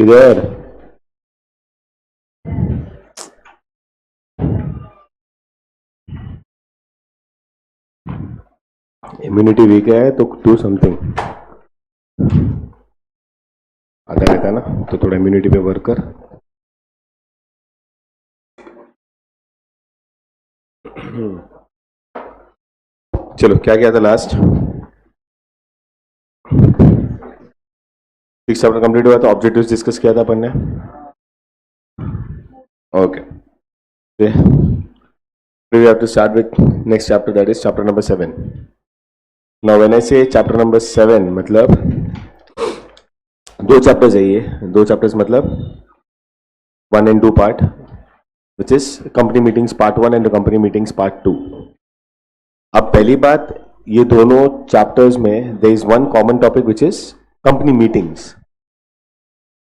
किधर? Immunity weak है तो डू समथिंग। आता रहता है ना, तो थोड़ा इम्यूनिटी पे वर्क कर। चलो, क्या किया था लास्ट? 6 चैप्टर कंप्लीट हुआ, तो ऑब्जेक्टिव्स डिस्कस किया था अपन ने। Okay, we have to start with next chapter, that is chapter number 7. Now when I say chapter number 7, मतलब 2 चैप्टर्स है ये। 2 चैप्टर्स मतलब 1 and 2 part, which is company meetings part 1 and the company meetings part 2. अब पहली बात, ये दोनों chapters में there is one common topic which is company meetings.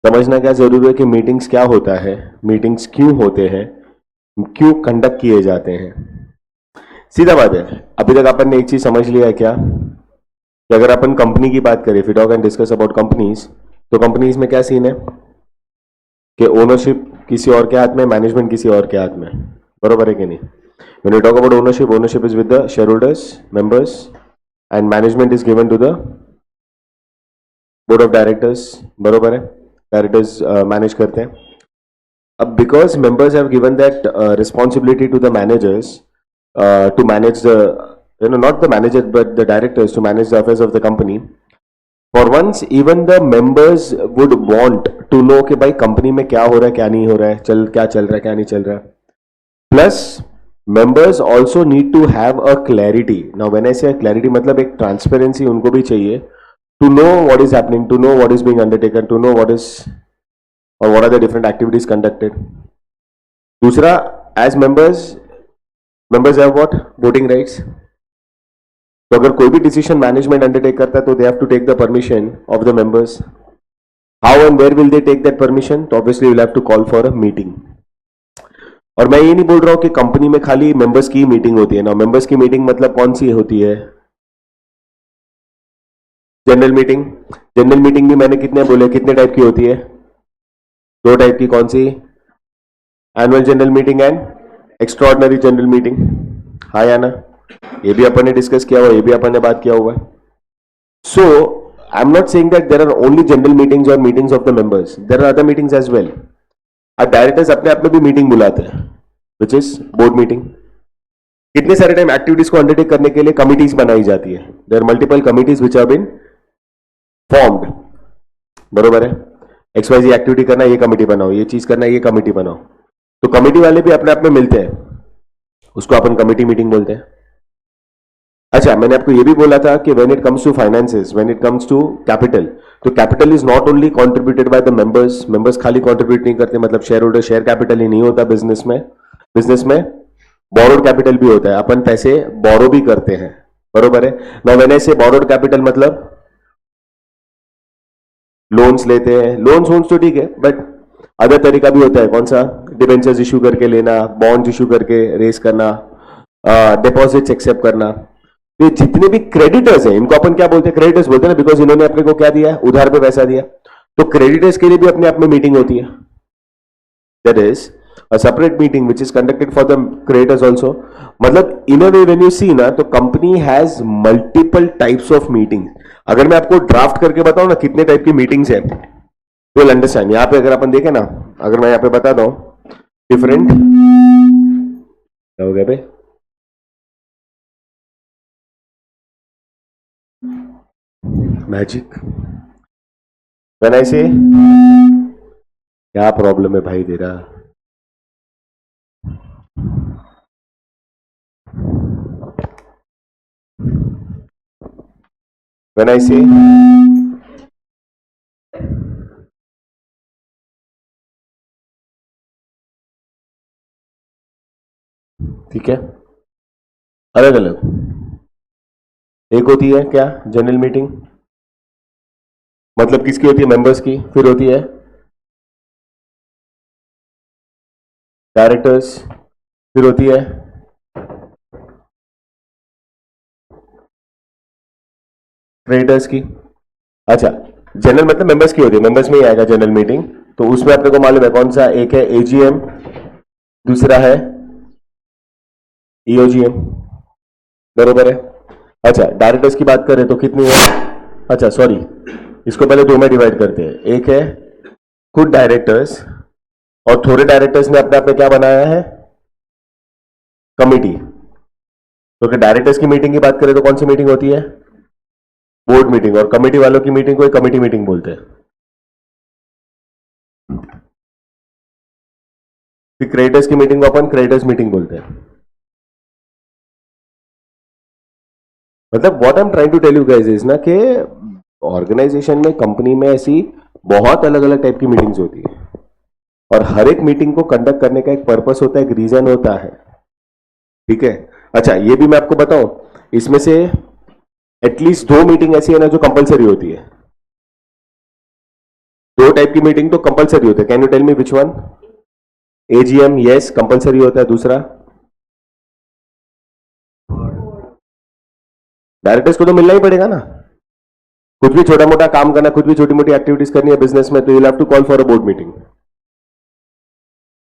समझना क्या जरूरी है कि मीटिंग्स क्या होता है, मीटिंग्स क्यों होते हैं, क्यों कंडक्ट किए जाते हैं। सीधा बात है, अभी तक अपन ने एक चीज समझ लिया है क्या, कि अगर अपन कंपनी की बात करें, फिर कैन डिस्कस अबाउट कंपनीज, तो कंपनीज में क्या सीन है कि ओनरशिप किसी और के हाथ में, मैनेजमेंट किसी और के हाथ में, बरोबर है कि नहीं? When we talk about ownership, ownership is with the shareholders, members, and management is given to the board of directors, बरोबर है? Directors manage करते हैं। अब because members have given that responsibility to the managers to manage the, not the manager but the directors to manage the affairs of the company. For once even the members would want to know कि भाई company में क्या हो रहा है, क्या नहीं हो रहा है, क्या चल रहा है, क्या नहीं चल रहा है। Plus members also need to have a clarity. Now when I say clarity, मतलब एक transparency उनको भी चाहिए, to know what is happening, to know what is being undertaken, to know what is or what are the different activities conducted. दूसरा, as members have what? Voting rights. तो अगर कोई भी डिसीजन मैनेजमेंट अंडरटेक करता है तो they have to take the permission of the members. How and where will they take that permission? तो obviously will have to call for a meeting. और मैं ये नहीं बोल रहा हूं कि कंपनी में खाली मेंबर्स की मीटिंग होती है ना। मेंबर्स की मीटिंग मतलब कौन सी होती है? General meeting. जनरल मीटिंग भी मैंने कितने बोले, कितने टाइप की होती है? 2 टाइप की। कौन सी? Annual general meeting and extraordinary general meeting. हाँ या ना? ये भी अपन ने डिस्कस किया हुआ, ये भी अपन ने बात किया हुआ है। So I am not saying that there are only general meetings और meetings of the members, there are other meetings as well. अब डायरेक्टर्स अपने आप में भी मीटिंग बुलाते हैं, विच इज बोर्ड मीटिंग। कितने सारे टाइम एक्टिविटीज को अंडरटेक करने के लिए कमिटीज बनाई जाती है। There are multiple committees which have been formed, बरोबर है? XYZ एक्टिविटी करना, ये कमिटी बनाओ, ये चीज करना, ये कमिटी बनाओ। तो कमिटी वाले भी अपने आप में मिलते हैं, उसको अपन कमिटी मीटिंग बोलते हैं। अच्छा, मैंने आपको ये भी बोला था कि when it comes to finances, when it comes to capital, तो capital is not only contributed by the members. Members खाली कंट्रीब्यूट नहीं करते, मतलब शेयर होल्डर शेयर कैपिटल ही नहीं होता बिजनेस में। बिजनेस में बोरोड कैपिटल भी होता है, अपन पैसे बोरो भी करते हैं, बरोबर है? नाउ व्हेन आई से बोरोड कैपिटल मतलब लोन्स लेते हैं। लोन्स तो ठीक है, बट अदर तरीका भी होता है। कौन सा? डिबेंचर्स इशू करके लेना, बॉन्ड इशू करके रेस करना, डिपॉजिट्स एक्सेप्ट करना। ये जितने भी क्रेडिटर्स हैं, इनको अपन क्या बोलते हैं? क्रेडिटर्स बोलते हैं ना, बिकॉज इन्होंने अपने को क्या दिया है? उधार पे पैसा दिया। तो क्रेडिटर्स के लिए भी अपने आप में मीटिंग होती है। That is a separate meeting which is conducted for the creditors also. मतलब इन अ वे व्हेन यू सी ना, तो company has multiple types of meeting. अगर मैं आपको ड्राफ्ट करके बताऊं ना कितने टाइप की मीटिंग्स है, तो विल अंडरस्टैंड। यहां पे अगर अपन देखें ना, अगर मैं यहां पे बता दूं डिफरेंट, क्या हो गया भाई? मैजिक। व्हेन आई से, क्या प्रॉब्लम है भाई तेरा? व्हेन आई से ठीक है, अलग अलग। एक होती है क्या? जनरल मीटिंग, मतलब किसकी होती है? मेंबर्स की। फिर होती है डायरेक्टर्स, फिर होती है ट्रेडर्स की। अच्छा, जनरल मतलब मेंबर्स की होती है, मेंबर्स में ही आएगा जनरल मीटिंग। तो उसमें अपने को मालूम है कौन सा, एक है एजीएम, दूसरा है ईओजीएम, बरोबर है। अच्छा, डायरेक्टर्स की बात करें तो कितनी है, अच्छा सॉरी, इसको पहले दो में डिवाइड करते हैं। एक है खुद डायरेक्टर्स और थोड़े डायरेक्टर्स ने अपने आप में क्या बनाया है, कमिटी। तो कि डायरेक्टर्स की मीटिंग की बात करें तो कौन सी मीटिंग होती है, बोर्ड मीटिंग, और कमेटी वालों की मीटिंग को कमेटी मीटिंग बोलते हैं। फिर क्रेडिटर्स की मीटिंग को अपन क्रेडिटर्स मीटिंग बोलते हैं। मतलब what I am trying to tell you guys is ना कि ऑर्गेनाइजेशन में, कंपनी में ऐसी बहुत अलग अलग टाइप की मीटिंग्स होती है, और हर एक मीटिंग को कंडक्ट करने का एक पर्पस होता है, एक रीजन होता है, ठीक है। अच्छा, ये भी मैं आपको बताऊं, इसमें से एटलीस्ट दो मीटिंग ऐसी है ना जो कंपलसरी होती है। दो टाइप की मीटिंग तो कंपलसरी होती है। Can you tell me which one? AGM yes compulsory होता है, दूसरा डायरेक्टर्स को तो मिलना ही पड़ेगा ना। कुछ भी छोटा मोटा काम करना, कुछ भी छोटी मोटी एक्टिविटीज करनी है बिजनेस में, तो you have to call for a board meeting.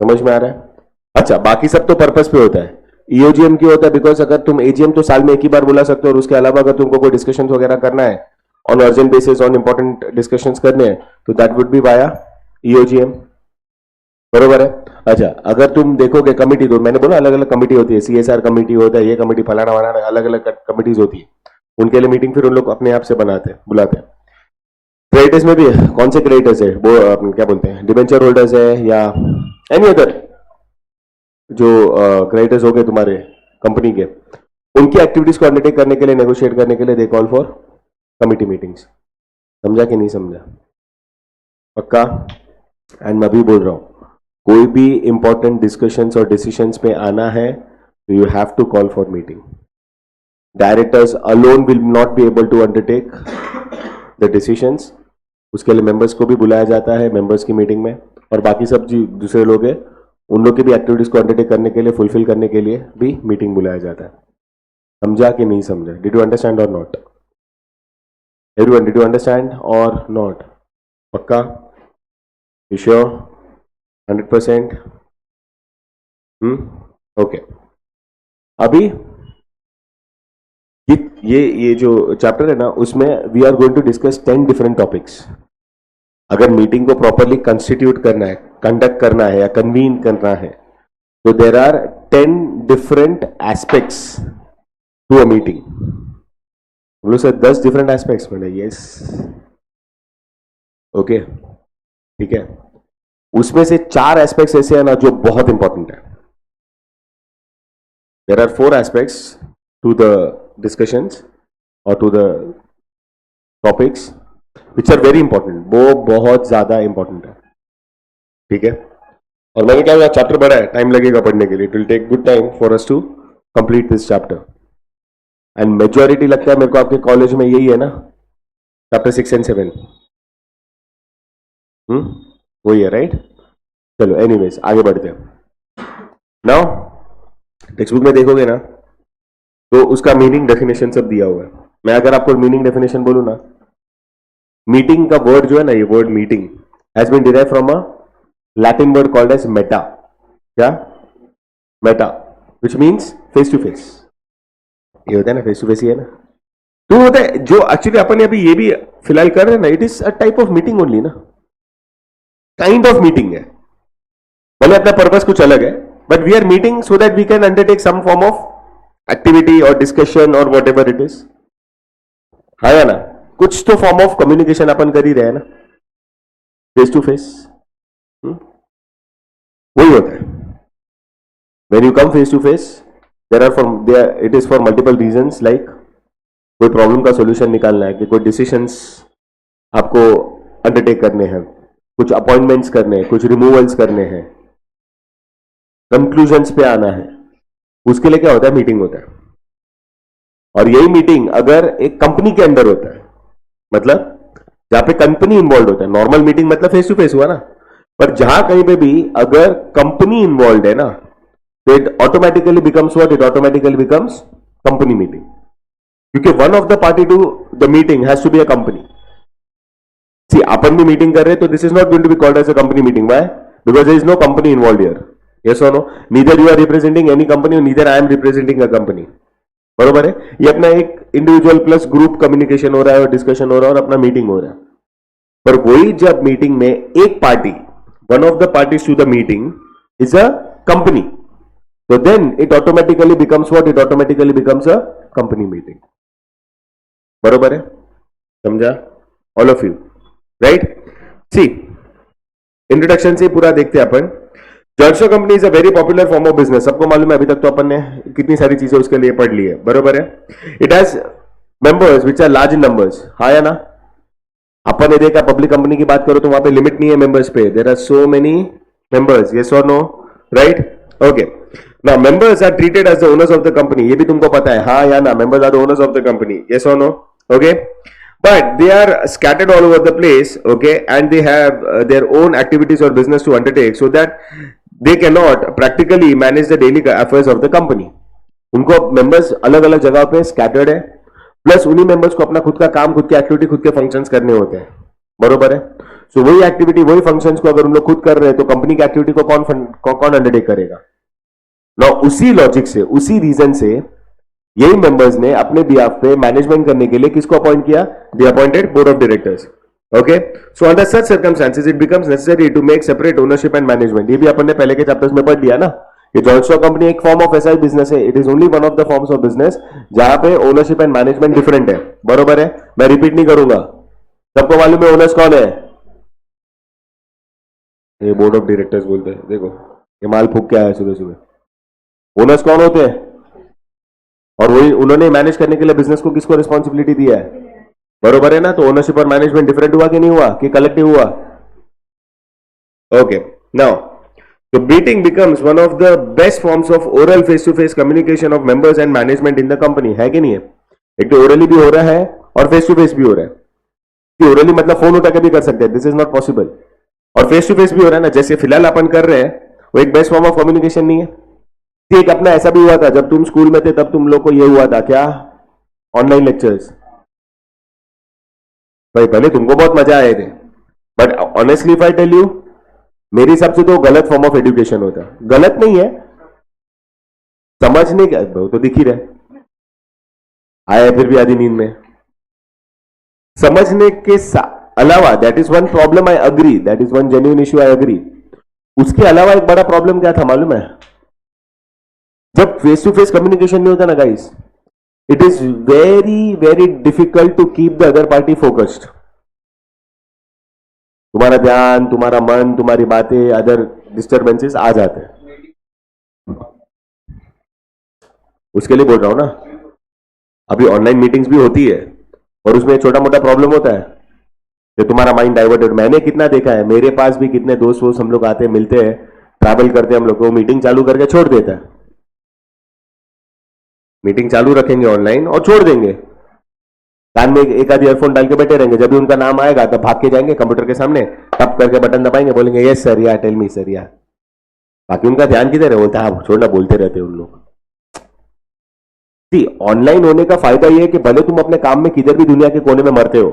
समझ में आ रहा है? अच्छा, बाकी सब तो पर्पस पे होता है। ईओजीएम क्यों होता है? बिकॉज अगर तुम एजीएम तो साल में एक ही बार बुला सकते हो, और उसके अलावा अगर तुमको कोई डिस्कशन वगैरह करना है on urgent basis, on important discussions करने हैं, तो दैट वुड बी वाया ईओजीएम, बरोबर है। अच्छा, अगर तुम देखोगे कमिटी, तो मैंने बोला अलग अलग कमिटी होती है, सीएसआर कमिटी होता है, ये कमिटी फलाना वलाना, अलग अलग कमिटीज होती है। उनके लिए मीटिंग फिर उन लोग अपने आप से बनाते हैं, बुलाते हैं। क्रेडिटर्स में भी कौन से क्रेडिटर्स है, वो क्या बोलते हैं, डिबेंचर होल्डर्स है या एनी अदर जो क्रेडिटर्स हो गए तुम्हारे कंपनी के, उनकी एक्टिविटीज को अंडरटेक करने के लिए, नेगोशिएट करने के लिए they call for committee meetings. समझा कि नहीं समझा? पक्का? एंड मैं भी बोल रहा हूं, कोई भी इंपॉर्टेंट डिस्कशंस और डिसीजंस पे आना है तो you have to call for meeting. Directors alone will not be able to undertake the decisions, उसके लिए मेंबर्स को भी बुलाया जाता है मेंबर्स की मीटिंग में, और बाकी सब जो दूसरे लोग हैं उन लोग की भी एक्टिविटीज को अंडरटेक करने के लिए, फुलफिल करने के लिए भी मीटिंग बुलाया जाता है। समझा कि नहीं समझा? डिड यू अंडरस्टैंड और not? Everyone, did you understand और नॉट? पक्का? You sure? 100%? ओके। अभी ये जो चैप्टर है ना, उसमें we are going to discuss 10 different topics. अगर मीटिंग को प्रॉपरली कंस्टिट्यूट करना है, कंडक्ट करना है या कन्वीन करना है, तो there are 10 different aspects to a meeting. बोलो सर 10 डिफरेंट एस्पेक्ट्स मैंने, यस, ओके, ठीक है। उसमें से 4 एस्पेक्ट्स ऐसे हैं ना जो बहुत इंपॉर्टेंट है। There are 4 aspects to the discussions और to the topics which are very important, वो बहुत ज्यादा इंपॉर्टेंट है, ठीक है। और मैंने क्या, चैप्टर बड़ा है, टाइम लगेगा पढ़ने के लिए, it will take good time for us to complete this chapter. And majority लगता है मेरे को आपके कॉलेज में यही है ना, चैप्टर 6 एंड 7, वही है, राइट? चलो एनीवेज आगे बढ़ते हैं। नाउ टेक्स्ट बुक में देखोगे ना तो उसका मीनिंग डेफिनेशन सब दिया हुआ है। मैं अगर आपको मीनिंग डेफिनेशन बोलूं ना, मीटिंग का वर्ड जो है ना, ये word meeting has been derive from a Latin word called as meta. क्या? Meta, which means face to face. ये होता है ना, फेस टू फेस ही है ना। तो होता है जो एक्चुअली अपन अभी ये भी फिलहाल कर रहे हैं ना, it is a type of meeting only ना, काइंड ऑफ मीटिंग है। भले अपना पर्पस कुछ अलग है, but we are meeting so that we can undertake some form of activity और डिस्कशन और वॉट एवर इट इज, है या ना? कुछ तो फॉर्म ऑफ कम्युनिकेशन अपन कर ही रहे हैं ना, फेस टू फेस। वही होता है। When you come face to face, it is for multiple reasons, like कोई प्रॉब्लम का सॉल्यूशन निकालना है, कि कोई डिसीजंस आपको अंडरटेक करने हैं, कुछ अपॉइंटमेंट्स करने हैं, कुछ रिमूवल्स करने हैं, कंक्लूजन्स पे आना है, उसके लिए क्या होता है, मीटिंग होता है। और यही मीटिंग अगर एक कंपनी के अंदर होता है, मतलब जहां पे कंपनी इन्वॉल्व होता है, नॉर्मल मीटिंग मतलब फेस टू फेस हुआ ना, पर जहां कहीं पे भी अगर कंपनी इन्वॉल्व है ना, तो it automatically becomes what? It automatically becomes company meeting, क्योंकि one of the party to the meeting has to be a company. See अपन भी मीटिंग कर रहे हैं तो this is not going to be called as a company meeting. Why? Because there is no company involved here. Yes और no? Neither you are representing any company, neither I am representing a company. बरोबर है? ये अपना एक individual plus group communication हो रहा है और डिस्कशन हो रहा है और अपना मीटिंग हो रहा है. पर वही जब मीटिंग में एक party, one of the parties to the meeting is a company, तो then it automatically becomes what? It automatically becomes a company meeting. बरोबर है? समझा all of you? Right? See, introduction से पूरा देखते हैं अपन. Joint stock company is a very popular form of business. सबको मालूम है, अभी तक तो अपन ने कितनी सारी चीजें उसके लिए पढ़ ली है. बरोबर है? It has members which are large in numbers. हाँ या ना? अपन ने देखा पब्लिक कंपनी की बात करो तो वहां पे लिमिट नहीं है मेंबर्स पे. There are so many members. Yes और no? Right? Okay. Now members are treated as the owners of the company. ये भी तुमको पता है. हाँ या ना? Members are the owners of the company. Yes और no? Okay. But they are scattered all over the place, okay, and they have their own activities or business to undertake, so that they cannot practically manage the daily affairs of the company. उनको members अलग अलग जगह पे scattered है, plus उन्हीं members को अपना खुद का काम, खुद की एक्टिविटी, खुद के फंक्शंस करने होते हैं. बरोबर है? सो वही एक्टिविटी, वही फंक्शंस को अगर उन लोग खुद कर रहे हैं तो कंपनी की एक्टिविटी को कौन अंडरटेक करेगा? ना उसी लॉजिक से, उसी रीजन से यही मेंबर्स ने अपने बिहाफ पे मैनेजमेंट करने के लिए किसको अपॉइंट किया? They appointed board of directors. Okay. So under such circumstances it becomes necessary to make separate ownership and management. ये भी अपन ने पहले के चैप्टर्स में पढ़ लिया ना. ये जॉइंट स्टॉक कंपनी एक फॉर्म ऑफ ऐसा बिजनेस है. It is only one of the forms of business जहां पे ओनरशिप एंड मैनेजमेंट डिफरेंट है. बरोबर है? मैं रिपीट नहीं करूंगा, सबको मालूम है ओनर्स कौन है. ये बोर्ड ऑफ डायरेक्टर्स बोलते हैं. देखो ये माल फूक के आया सुबह सुबह. ओनर्स कौन होते हैं? और वही उन्होंने मैनेज करने के लिए बिजनेस को किसको रिस्पॉन्सिबिलिटी दिया है? बरोबर है ना? तो ओनरशिप और मैनेजमेंट डिफरेंट हुआ कि नहीं हुआ? कि कलेक्टिव हुआ? Okay. Now the meeting becomes one of the best forms of oral face to face communication of members and management in the company. है कि नहीं है? एक तो ओरली भी हो रहा है और फेस टू फेस भी हो रहा है. ओरली मतलब फोन उठा के भी कर सकते हैं, दिस इज नॉट पॉसिबल. और फेस टू फेस भी हो रहा है ना, जैसे फिलहाल अपन कर रहे हैं, वो एक बेस्ट फॉर्म ऑफ कम्युनिकेशन नहीं है? एक अपना ऐसा भी हुआ था जब तुम स्कूल में थे, तब तुम लोग को ये हुआ था क्या? Online lectures. भाई भले तुमको बहुत मजा आए थे, but honestly if I tell you, मेरे हिसाब से तो गलत फॉर्म ऑफ एजुकेशन होता. गलत नहीं है, समझने का तो दिख ही रहे. आया फिर भी आधी नींद में. समझने के अलावा, that is one problem, I agree, that is one genuine issue, I agree. उसके अलावा एक बड़ा प्रॉब्लम क्या था मालूम है? जब फेस टू फेस कम्युनिकेशन नहीं होता ना guys, it is very very difficult to keep the other party focused. तुम्हारा ध्यान, तुम्हारा मन, तुम्हारी बातें, अदर डिस्टर्बेंसेस आ जाते हैं. उसके लिए बोल रहा हूं ना. अभी ऑनलाइन मीटिंग्स भी होती है और उसमें छोटा मोटा प्रॉब्लम होता है कि तुम्हारा माइंड डाइवर्टेड. मैंने कितना देखा है, मेरे पास भी कितने दोस्त वोस्त हम लोग आते हैं, मिलते हैं, ट्रैवल करते हैं, हम लोग को मीटिंग चालू करके छोड़ देता है. मीटिंग चालू रखेंगे ऑनलाइन और छोड़ देंगे. कान में एक आध ईयरफोन डाल के बैठे रहेंगे. जब भी उनका नाम आएगा तब भाग के जाएंगे कंप्यूटर के सामने, टप करके बटन दबाएंगे, बोलेंगे यस सर या टेल मी सर या. बाकी उनका ध्यान किधर है? बोलता है छोड़ना, बोलते रहते उन लोग. ऑनलाइन होने का फायदा यह है कि भले तुम अपने काम में किधर भी दुनिया के कोने में मरते हो,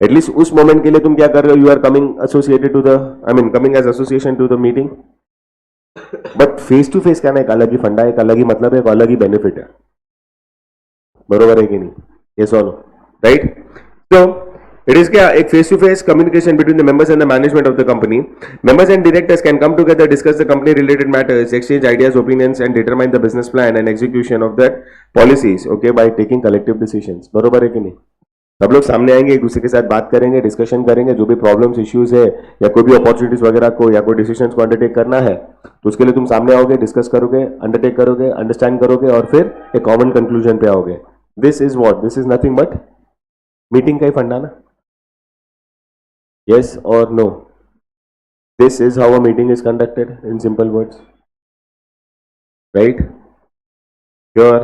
एटलीस्ट उस मोमेंट के लिए तुम क्या कर रहे हो? You are coming associated to the, I mean coming as association to the meeting. But face to face का ना एक अलग ही फंडा है, एक अलग ही मतलब है, एक अलग ही बेनिफिट है. बरोबर है कि नहीं? यस और no? Right? So it is क्या? एक face to face communication between the members and the management of the company. Members and directors can come together, discuss the company related matters, exchange ideas, opinions and determine the business plan and execution of that policies, okay, by taking collective decisions. बरोबर है कि नहीं? सब लोग सामने आएंगे, एक दूसरे के साथ बात करेंगे, डिस्कशन करेंगे, जो भी प्रॉब्लम्स, इश्यूज है या कोई भी अपॉर्चुनिटीज वगैरह को या कोई डिसीजंस को अंडरटेक करना है, तो उसके लिए तुम सामने आओगे, डिस्कस करोगे, अंडरटेक करोगे, अंडरस्टैंड करोगे और फिर एक कॉमन कंक्लूजन पे आओगे. This is what? This is nothing but meeting का ही फंडा ना. यस और no? This is how a meeting is conducted in simple words. Right? Sure?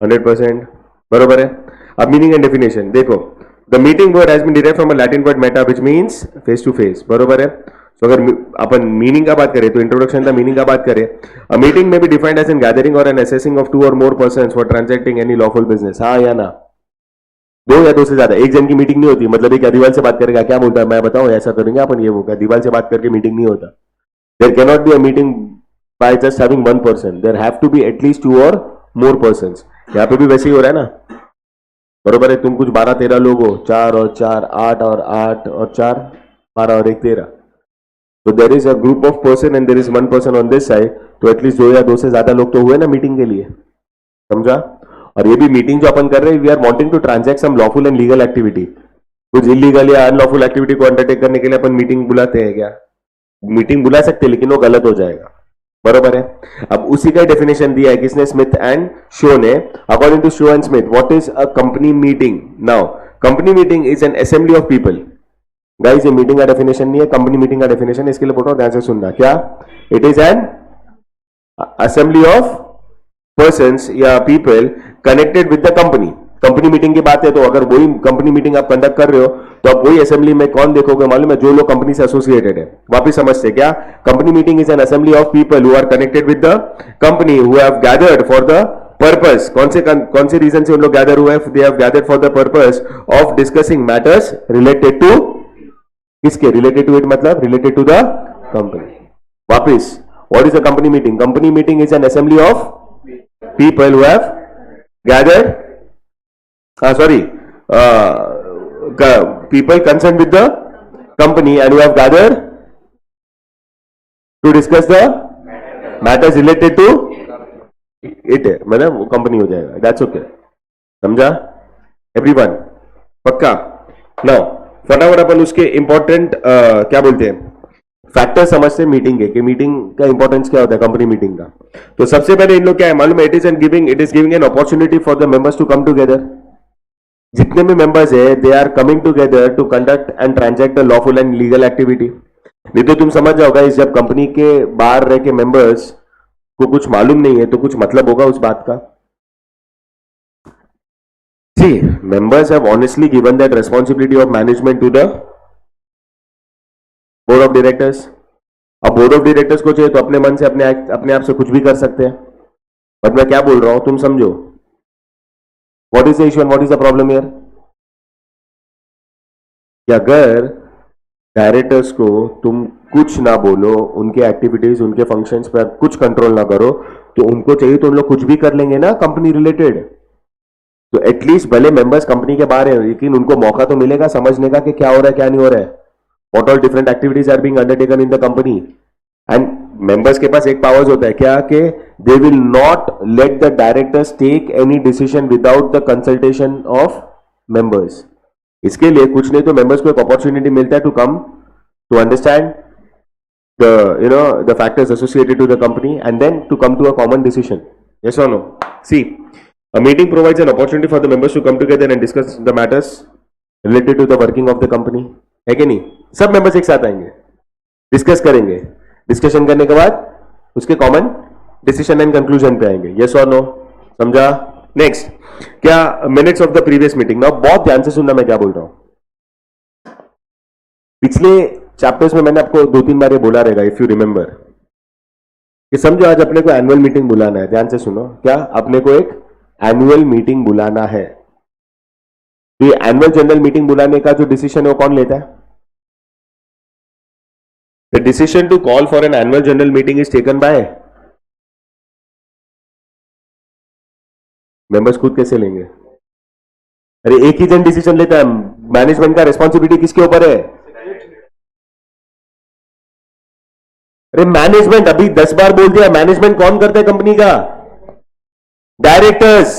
100%? बरोबर है. अब मीनिंग एंड डेफिनेशन देखो. The meeting word has been derived from a Latin word meta which means face to face. बरोबर है. तो अगर अपन meaning का बात करें तो इंट्रोडक्शन का मीनिंग का बात करें, अ मीटिंग में be defined as an gathering और an assembling of 2 or more persons for transacting any lawful business. हाँ या ना? दो या दो से ज्यादा, एक जन की मीटिंग नहीं होती। मतलब क्या दीवार से बात करेगा, क्या बोलता है, मैं बताऊं ऐसा करेंगे अपन, ये वो क्या दीवार से बात करके मीटिंग नहीं होता। There can not be a meeting by just having one person, there have to be at least 2 और मोर पर्संस। यहाँ पे भी वैसे ही हो रहा है ना, बरोबर है। तुम कुछ 12-13 लोग हो, 4 और 4 8 और 8 और 4 12 और 1 13, तो there is a group of person and there is one person on this side, तो एटलीस्ट 2 या 2 से ज्यादा लोग तो हुए ना मीटिंग के लिए, समझा। और ये भी मीटिंग जो अपन कर रहे हैं, we are wanting to transact some lawful and legal activity. कुछ इलीगल या अनलॉफुल एक्टिविटी को अंडरटेक करने के लिए अपन मीटिंग बुलाते हैं क्या? मीटिंग बुला सकते हैं, लेकिन वो गलत हो जाएगा, बरोबर है। अब उसी का डेफिनेशन दिया है किसने? स्मिथ एंड शो ने। According to Shaw and Smith, what is a company meeting? Now company meeting is an assembly of people. Guys ये मीटिंग का डेफिनेशन नहीं है, कंपनी मीटिंग का डेफिनेशन है, इसके लिए बोल रहा हूं, ध्यान से सुनना। क्या? It is an assembly of persons या people connected with the company. Company meeting की बात है, तो अगर वही कंपनी मीटिंग आप कंडक्ट कर रहे हो, तो आप वही असेंबली में कौन देखोगे मालूम है? जो लोग कंपनी से एसोसिएटेड है। वापिस समझते क्या? Company meeting is an assembly of people who are connected with the company, who have gathered for the purpose. कौन से रीजन से उन लोग गैदर हुए? They have gathered for the purpose of discussing matters related to, किसके? Related to it, मतलब related to the company. वापिस, what is a company meeting? Company meeting is an assembly of people who have gathered, people concerned with the company and who have gathered to discuss the matters related to it, मतलब वो company हो जाएगा। That's okay, समझा everyone? पक्का? Now फटाफट अपन उसके important क्या बोलते हैं फैक्टर समझते हैं मीटिंग के, कि मीटिंग का इंपॉर्टेंस क्या होता है कंपनी मीटिंग का। तो सबसे पहले इन लोग क्या है मालूम है? It is giving an opportunity for the members to come together. जितने भी मेंबर्स है, they are coming together to conduct and transact the lawful and legal activity. नहीं तो तुम समझ जाओगा, इस जब कंपनी के बाहर रह के मेंबर्स को कुछ मालूम नहीं है, तो कुछ मतलब होगा उस बात का। See members have honestly given that responsibility of management to the board of directors. अब बोर्ड ऑफ डायरेक्टर्स को चाहिए तो अपने मन से अपने आप से कुछ भी कर सकते हैं। बट मैं क्या बोल रहा हूं तुम समझो। What is the issue and what is the problem here? कि अगर डायरेक्टर्स को तुम कुछ ना बोलो, उनके एक्टिविटीज उनके फंक्शंस पर कुछ कंट्रोल ना करो, तो उनको चाहिए तो उन लोग कुछ भी कर लेंगे ना कंपनी रिलेटेड। तो एटलीस्ट भले मेंबर्स कंपनी के बाहर है, लेकिन उनको मौका तो मिलेगा समझने का कि क्या हो रहा है क्या नहीं हो रहा है। What all different activities are being undertaken in the company, and members के पास एक powers होता है क्या? कि they will not let the directors take any decision without the consultation of members। इसके लिए कुछ नहीं तो members को एक opportunity मिलता है to come to understand the factors associated to the company and then to come to a common decision. Yes or no? See, a meeting provides an opportunity for the members to come together and discuss the matters related to the working of the company। है कि नहीं? सब members एक साथ आएंगे, discuss करेंगे, discussion करने के बाद उसके कॉमन डिसीजन एंड कंक्लूजन पे आएंगे। यस और नो? समझा? नेक्स्ट, क्या minutes of the previous meeting. ना बहुत ध्यान से सुनना मैं क्या बोल रहा हूं। पिछले चैप्टर्स में मैंने आपको 2-3 बार ये बोला रहेगा, इफ यू रिमेंबर, कि समझो आज अपने को एनुअल मीटिंग बुलाना है। ध्यान से सुनो, क्या अपने को एक एनुअल मीटिंग बुलाना है। तो ये एनुअल जनरल मीटिंग बुलाने का जो डिसीजन है वो कौन लेता है? The decision to call for an annual general meeting is taken by members। खुद कैसे लेंगे? अरे एक ही जन डिसीजन लेता है, मैनेजमेंट का रिस्पॉन्सिबिलिटी किसके ऊपर है? अरे मैनेजमेंट, अभी 10 बार बोल दिया, मैनेजमेंट कौन करता है कंपनी का? डायरेक्टर्स।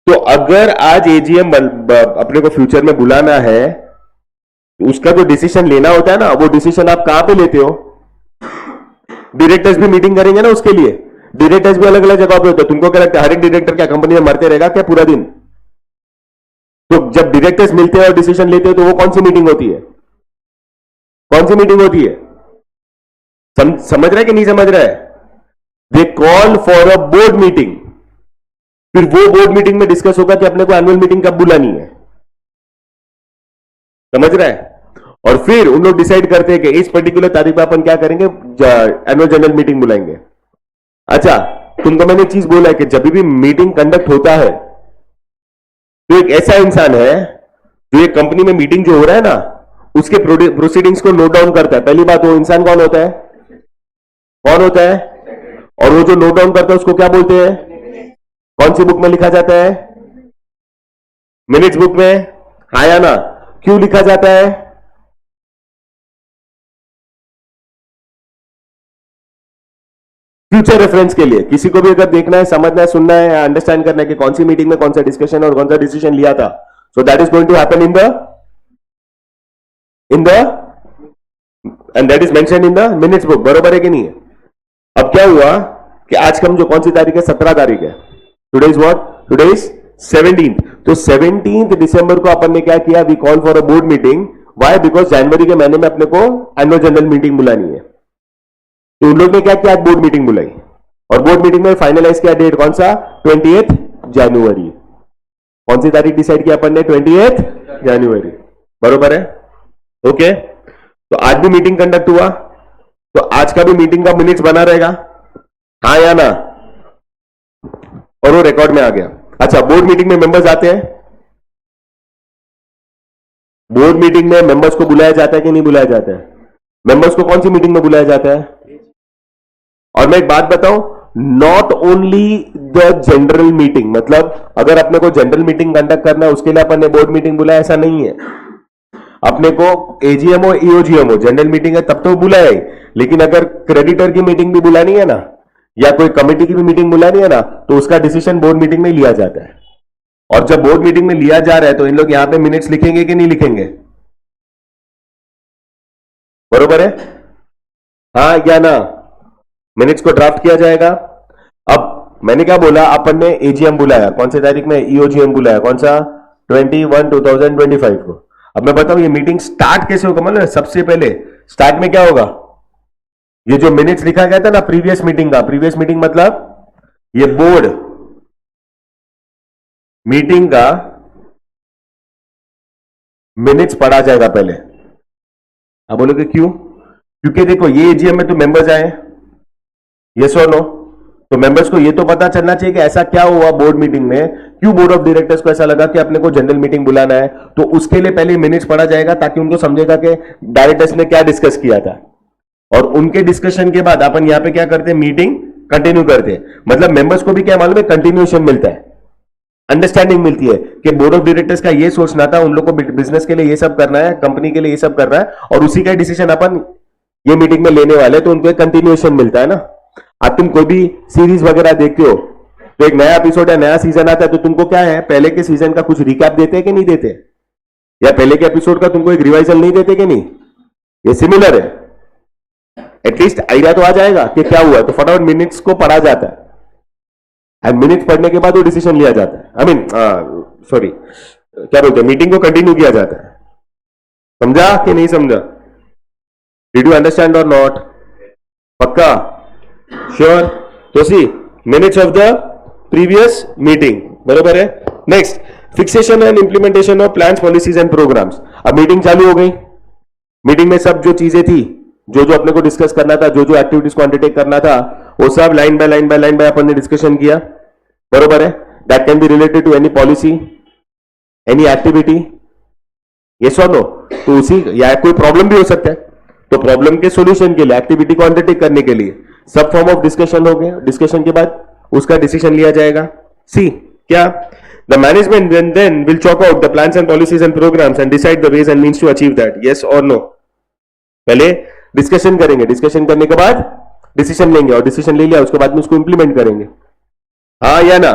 तो अगर आज एजीएम अपने को फ्यूचर में बुलाना है, उसका जो डिसीजन लेना होता है ना, वो डिसीजन आप कहां पे लेते हो? डायरेक्टर्स भी मीटिंग करेंगे ना उसके लिए। डायरेक्टर्स भी अलग अलग जगह पे होते हैं। तुमको क्या लगता है हर एक डायरेक्टर क्या कंपनी में मरते रहेगा क्या पूरा दिन? तो जब डायरेक्टर्स मिलते हैं और डिसीजन लेते हैं, तो वो कौन सी मीटिंग होती है? कौन सी मीटिंग होती है? समझ रहा है कि नहीं समझ रहा है? They call for a board meeting. फिर वो बोर्ड मीटिंग में डिस्कस होगा कि अपने को एनुअल मीटिंग कब बुलानी है। समझ रहा है? और फिर उन लोग डिसाइड करते हैं कि इस पर्टिकुलर तारीख पर अपन क्या करेंगे, एनुअल जनरल मीटिंग बुलाएंगे। अच्छा, तुमको मैंने एक चीज बोला है कि जब भी मीटिंग कंडक्ट होता है, तो एक ऐसा इंसान है जो एक कंपनी में मीटिंग जो हो रहा है ना, उसके प्रोसीडिंग्स को नोट डाउन करता है। पहली बात, वो इंसान कौन होता है? कौन होता है? और वो जो नोट डाउन करता है उसको क्या बोलते हैं? कौन सी बुक में लिखा जाता है? मिनट्स बुक में। हाँ या ना? क्यों लिखा जाता है? फ्यूचर रेफरेंस के लिए। किसी को भी अगर देखना है, समझना है, सुनना है, अंडरस्टैंड करना है कि कौन सी मीटिंग में कौन सा डिस्कशन और कौन सा डिसीजन लिया था, so that is going to happen in the end that is mention in the minutes book. बरोबर है कि नहीं है? अब क्या हुआ कि आज का जो कौन सी तारीख है? 17 तारीख है। Today is what? Today is 17th। तो 17th दिसंबर को अपन ने क्या किया? We call for a board meeting. Why? Because जनवरी के महीने में अपने को एनुअल जनरल मीटिंग बुलानी है। तो उन लोग ने क्या किया? बोर्ड मीटिंग बुलाई और बोर्ड मीटिंग में फाइनलाइज किया डेट कौन सा? 28 जनवरी। कौन सी तारीख डिसाइड किया अपन ने? 28 जनवरी। बरोबर है? ओके। तो आज भी मीटिंग कंडक्ट हुआ, तो आज का भी मीटिंग का मिनट्स बना रहेगा। हाँ या ना? और वो रिकॉर्ड में आ गया। अच्छा, बोर्ड मीटिंग में मेंबर्स आते हैं। बोर्ड मीटिंग में मेंबर्स को बुलाया जाता है कि नहीं बुलाया जाता है? मेंबर्स को कौन सी मीटिंग में बुलाया जाता है? और मैं एक बात बताऊं, not only the general meeting. मतलब अगर अपने को जनरल मीटिंग कंडक्ट करना है उसके लिए अपन ने बोर्ड मीटिंग बुलाया, ऐसा नहीं है। अपने को एजीएम हो, ईओजीएम हो, जनरल मीटिंग है तब तो बुलाया ही, लेकिन अगर क्रेडिटर की मीटिंग भी बुलानी है ना, या कोई कमेटी की भी मीटिंग बुलानी है ना, तो उसका डिसीजन बोर्ड मीटिंग में लिया जाता है। और जब बोर्ड मीटिंग में लिया जा रहा है तो इन लोग यहां पे मिनट्स लिखेंगे कि नहीं लिखेंगे? बरोबर है? हाँ या ना? मिनट्स को ड्राफ्ट किया जाएगा। अब मैंने क्या बोला? अपन ने एजीएम बुलाया कौन सी तारीख में? ईओजीएम बुलाया कौन सा? 21/2025 को। अब मैं बताऊं ये मीटिंग स्टार्ट कैसे होगा? मतलब सबसे पहले स्टार्ट में क्या होगा? ये जो मिनट्स लिखा गया था ना प्रीवियस मीटिंग का, प्रीवियस मीटिंग मतलब ये बोर्ड मीटिंग का मिनट्स पढ़ा जाएगा पहले। आप बोलोगे क्यों? क्योंकि देखो ये एजीएम में तो मेंबर्स आए, यस और नो, तो मेंबर्स को ये तो पता चलना चाहिए कि ऐसा क्या हुआ बोर्ड मीटिंग में, क्यों बोर्ड ऑफ डायरेक्टर्स को ऐसा लगा कि अपने को जनरल मीटिंग बुलाना है। तो उसके लिए पहले मिनट्स पढ़ा जाएगा ताकि उनको समझेगा कि डायरेक्टर्स ने क्या डिस्कस किया था। और उनके डिस्कशन के बाद अपन यहां पे क्या करते हैं? मीटिंग कंटिन्यू करते हैं। मतलब मेंबर्स को भी क्या मालूम है? कंटिन्यूएशन मिलता है, अंडरस्टैंडिंग मिलती है कि बोर्ड ऑफ डायरेक्टर्स का ये सोचना था, उन लोग को बिजनेस के लिए ये सब करना है, कंपनी के लिए ये सब करना है, और उसी का डिसीजन अपन ये मीटिंग में लेने वाले, तो उनको एक कंटिन्यूएशन मिलता है ना। अब तुम कोई भी सीरीज वगैरह देखते हो तो एक नया एपिसोड या नया सीजन आता है तो तुमको क्या है? पहले के सीजन का कुछ रिकैप देते हैं कि नहीं देते? या पहले के एपिसोड का तुमको एक रिवाइजल नहीं देते कि नहीं? ये सिमिलर है। एटलीस्ट आइडिया तो आ जाएगा कि क्या हुआ, तो फटाफट मिनट्स को पढ़ा जाता है एंड मिनट्स पढ़ने के बाद वो डिसीजन लिया जाता है। आई मीन सॉरी, क्या बोलते हैं, मीटिंग को कंटिन्यू किया जाता है। समझा कि नहीं समझा? डिड यू अंडरस्टैंड और नॉट? पक्का? श्योर? तो see minutes of the previous meeting. बरोबर है? Next, fixation and implementation of plans, policies and programs. अब मीटिंग चालू हो गई। मीटिंग में सब जो चीजें थी, जो जो अपने को डिस्कस करना था, जो जो एक्टिविटीज को अंडरटेक करना था, वो सब line by line by line by अपन ने डिस्कशन किया। बरोबर है? That can be related to any policy, any activity, yes और नो? तो उसी या कोई प्रॉब्लम भी हो सकता है, तो प्रॉब्लम के सॉल्यूशन के लिए, एक्टिविटी को अंडरटेक करने के लिए सब फॉर्म ऑफ डिस्कशन हो गए। डिस्कशन के बाद उसका डिसीजन लिया जाएगा। सी क्या? The management then will chalk out the plans and policies and programs and decide the ways and means to achieve that. Yes or no? पहले डिस्कशन करेंगे, डिस्कशन करने के बाद डिसीजन लेंगे, और डिसीजन ले लिया उसके बाद में उसको इंप्लीमेंट करेंगे। हाँ या ना?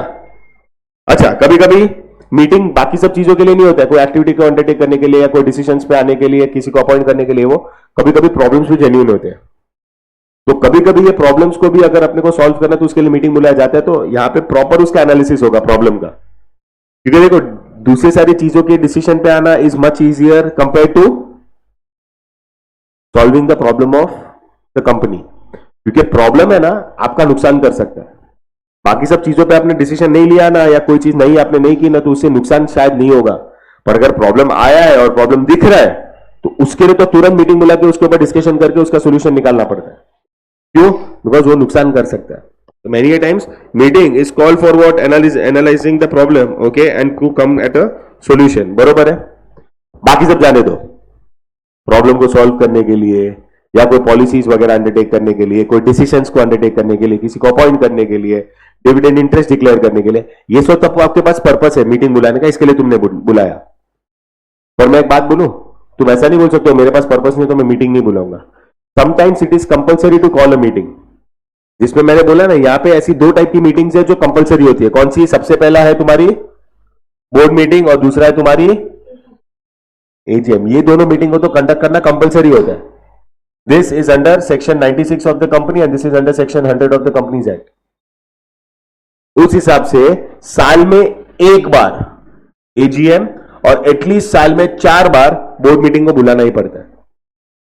अच्छा, कभी कभी मीटिंग बाकी सब चीजों के लिए नहीं होता है, कोई एक्टिविटी को अंडरटेक करने के लिए या कोई डिसीजंस पे आने के लिए, किसी को अपॉइंट करने के लिए, वो कभी कभी प्रॉब्लम्स भी जेन्युइन होते हैं। तो कभी कभी ये प्रॉब्लम्स को भी अगर अपने को सॉल्व करना है तो उसके लिए मीटिंग बुलाया जाता है। तो यहां पे प्रॉपर उसका एनालिसिस होगा प्रॉब्लम का, क्योंकि देखो दूसरी सारी चीजों के डिसीजन पे आना is much easier compare to solving the problem of the company, क्योंकि प्रॉब्लम है ना आपका नुकसान कर सकता है। बाकी सब चीजों पे आपने डिसीजन नहीं लिया ना, या कोई चीज नहीं आपने नहीं की ना, तो उससे नुकसान शायद नहीं होगा। पर अगर प्रॉब्लम आया है और प्रॉब्लम दिख रहा है तो उसके लिए तो तुरंत मीटिंग बुला के उसके ऊपर डिस्कशन करके उसका सोल्यूशन निकालना पड़ता है। क्यों? बिकॉज वो नुकसान कर सकता है। many a times meeting is called for what? Analyzing the problem, okay, and to come at a solution. बरोबर है? बाकी सब जाने दो, प्रॉब्लम को सॉल्व करने के लिए या कोई पॉलिसीज वगैरह अंडरटेक करने के लिए, कोई डिसीजंस को अंडरटेक करने के लिए, किसी को अपॉइंट करने के लिए, डिविडेंड इंटरेस्ट डिक्लेयर करने के लिए, ये सब तब आपके पास पर्पस है मीटिंग बुलाने का, इसके लिए तुमने बुलाया। पर मैं एक बात बोलूं, तुम ऐसा नहीं बोल सकते हो मेरे पास पर्पस नहीं तो मैं मीटिंग नहीं बुलाऊंगा। Sometimes it is compulsory to call a meeting, जिसमें मैंने बोला ना यहां पे ऐसी दो टाइप की मीटिंग्स है जो कंपल्सरी होती है। कौन सी? सबसे पहला है तुम्हारी बोर्ड मीटिंग और दूसरा है तुम्हारी एजीएम। ये दोनों मीटिंग को तो कंडक्ट करना कंपल्सरी होता है। This is under section 96 of the company and this is under section 100 of the companies act. उस हिसाब से साल में एक बार एजीएम और एटलीस्ट साल में 4 बार बोर्ड मीटिंग को बुलाना ही पड़ता है।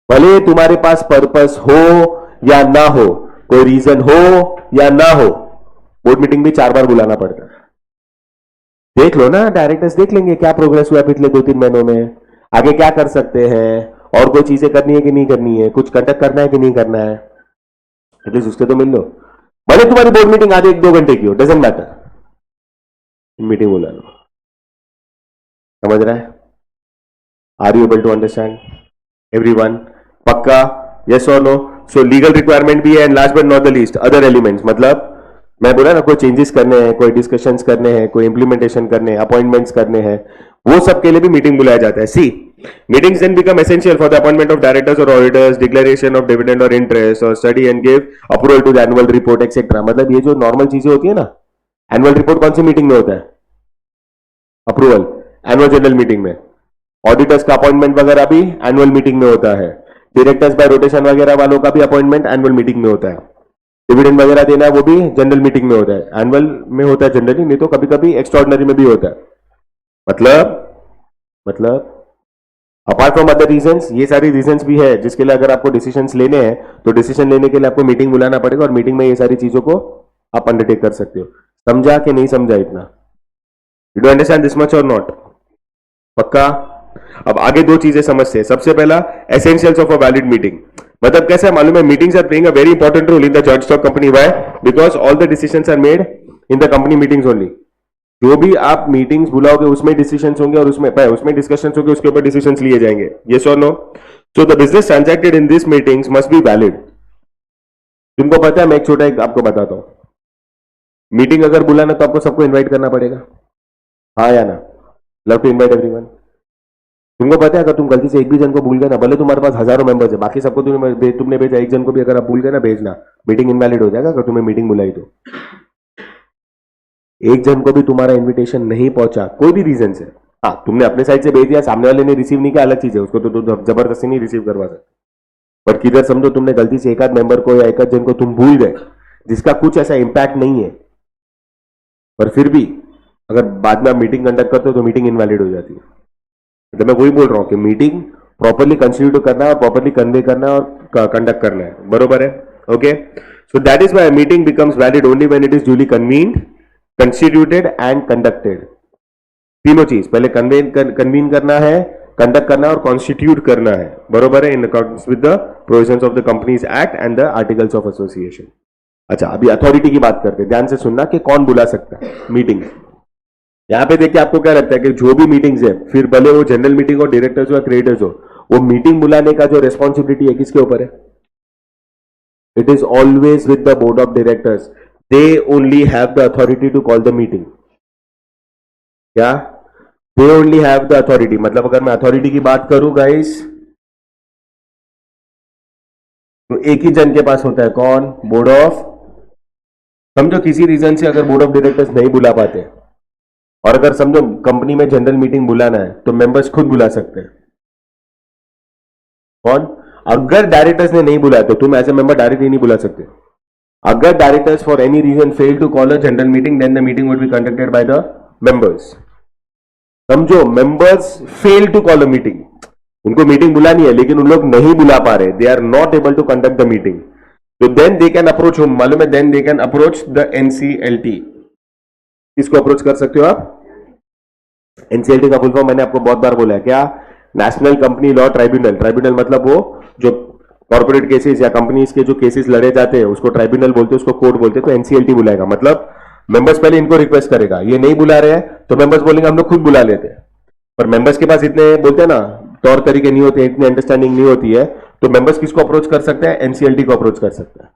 भले तुम्हारे पास पर्पस हो या ना हो, कोई रीजन हो या ना हो, बोर्ड मीटिंग भी 4 बार बुलाना पड़ता है। देख लो ना, डायरेक्टर्स देख लेंगे क्या प्रोग्रेस हुआ पिछले 2-3 महीनों में, आगे क्या कर सकते हैं, और कोई चीजें करनी है कि नहीं करनी है, कुछ कंडक्ट करना है कि नहीं करना है, एटलीस्ट उसके तो मिल लो। भले तुम्हारी बोर्ड मीटिंग आधे 1-2 घंटे की हो, डजंट मैटर, मीटिंग बुला लो। समझ रहा है? Are you able to understand everyone? पक्का? यस और नो? सो लीगल रिक्वायरमेंट भी है and last but not the least other elements. मतलब मैं बोला ना, कोई चेंजेस करने हैं, कोई डिस्कशंस करने हैं, कोई इंप्लीमेंटेशन करने हैं, अपॉइंटमेंट्स करने हैं, वो सब के लिए भी मीटिंग बुलाया जाता है। सी, meetings then become essential for the appointment of directors or auditors, declaration of dividend or interest, or study and give approval to the annual report, etc. मतलब ये जो नॉर्मल चीजें होती है ना, एनुअल रिपोर्ट कौन सी मीटिंग में होता है? अप्रूवल एनुअल जनरल मीटिंग में। ऑडिटर्स का अपॉइंटमेंट वगैरह भी एनुअल मीटिंग में होता है। डायरेक्टर्स बाय रोटेशन वगैरह वालों का भी अपॉइंटमेंट एनुअल मीटिंग में होता है। डिविडेंड वगैरह देना है वो भी जनरल मीटिंग में होता है। एनुअल में होता है जनरली, नहीं तो कभी कभी एक्स्ट्राऑर्डिनरी में भी होता है। मतलब अपार्ट फ्रॉम अदर रीजंस, ये सारी रीजंस भी है जिसके लिए अगर आपको डिसीजंस लेने हैं तो डिसीजन लेने के लिए आपको मीटिंग बुलाना पड़ेगा और मीटिंग में ये सारी चीजों को आप अंडरटेक कर सकते हो। समझा कि नहीं समझा इतना? You do understand this much or not? पक्का? अब आगे दो चीजें समझते हैं। सबसे पहला, essentials of a valid meeting. मतलब कैसा है मालूम है? Meetings are playing a very important role in the joint stock company. Why? Because all the decisions are made in the company meetings only. जो भी आप मीटिंग्स बुलाओगे उसमें डिसीजंस होंगे और उसमें डिस्कशंस होंगे, उसके ऊपर डिसीजंस लिए जाएंगे। यस और no? So the business transacted in this meetings must be valid. तुमको पता है, मैं एक छोटा आपको बताता हूं। मीटिंग अगर बुलाना तो आपको सबको इन्वाइट करना पड़ेगा, हाँ या ना? Love to invite everyone. तुमको पता है अगर तुम गलती से एक भी जन को भूल गए ना, भले तुम्हारे पास हजारों मेंबर्स है, बाकी सबको तुमने भेजा, एक जन को भी अगर आप भूल गए ना भेजना, मीटिंग इनवैलिड हो जाएगा। अगर तुम्हें मीटिंग बुलाई तो एक जन को भी तुम्हारा इन्विटेशन नहीं पहुंचा, कोई भी रीजन से, हाँ तुमने अपने साइड से भेज दिया, सामने वाले ने रिसीव नहीं किया, अलग चीज है, उसको तो जबरदस्ती नहीं रिसीव करवा सकते। बट किधर समझो तुमने गलती से एक आध मेंबर को या एक आध जन को तुम भूल गए जिसका कुछ ऐसा इंपैक्ट नहीं है, पर फिर भी अगर बाद में आप मीटिंग कंडक्ट करते हो तो मीटिंग इनवैलिड हो जाती है। मतलब मैं वही बोल रहा हूं कि मीटिंग प्रॉपरली कंस्टिट्यूट करना है और प्रॉपरली कन्वे करना है और कंडक्ट करना है। बरोबर है? Okay, so that is why meeting becomes valid only when it is duly convened, constituted and conducted. तीनों चीज, पहले कन्वीन करना है, कंडक्ट करना है और कॉन्स्टिट्यूट करना है। बरोबर है? In accordance with the provisions of the companies act and the articles of association. अच्छा, अभी अथॉरिटी की बात करते हैं। ध्यान से सुनना कि कौन बुला सकता है मीटिंग। यहां पे देखिए आपको क्या लगता है कि जो भी मीटिंग्स है, फिर भले वो जनरल मीटिंग हो, डायरेक्टर्स हो या क्रिएटर्स हो, वो मीटिंग बुलाने का जो रेस्पॉन्सिबिलिटी है किसके ऊपर है? It is always with the board of directors. They only have the authority to call the meeting. क्या? They only have the authority. मतलब अगर मैं अथॉरिटी की बात करूं गाइस, तो एक ही जन के पास होता है, कौन? Board of. समझो किसी रीजन से अगर बोर्ड ऑफ डायरेक्टर्स नहीं बुला पाते, और अगर समझो कंपनी में जनरल मीटिंग बुलाना है तो मेंबर्स खुद बुला सकते हैं। कौन? अगर डायरेक्टर्स ने नहीं बुलाया तो तुम एज ए मेंबर डायरेक्टली नहीं बुला सकते। अगर directors for any reason fail to call a general meeting, then the meeting would be conducted by the members. समझो, members fail to call a meeting, उनको मीटिंग बुलानी है लेकिन उन लोग नहीं बुला पा रहे, they are not able to conduct the meeting, तो then they can approach home. मालूम है? Then they can approach the NCLT. किसको अप्रोच कर सकते हो आप? एनसीएलटी का फुल फॉर्म मैंने आपको बहुत बार बोला है, क्या? National company law tribunal. Tribunal मतलब वो जो कॉर्पोरेट केसेस या कंपनीज के जो केसेस लड़े जाते हैं उसको ट्राइब्यूनल बोलते हैं, उसको कोर्ट बोलते हैं, तो एनसीएलटी बुलाएगा। मतलब मेंबर्स पहले इनको रिक्वेस्ट करेगा, ये नहीं बुला रहे हैं तो मेंबर्स बोलेंगे हम लोग खुद बुला लेते हैं। पर मेंबर्स के पास इतने बोलते हैं ना तौर तरीके नहीं होते, इतनी अंडरस्टैंडिंग नहीं होती है, तो मेंबर्स किसको अप्रोच कर सकते हैं? एनसीएलटी को अप्रोच कर सकते हैं।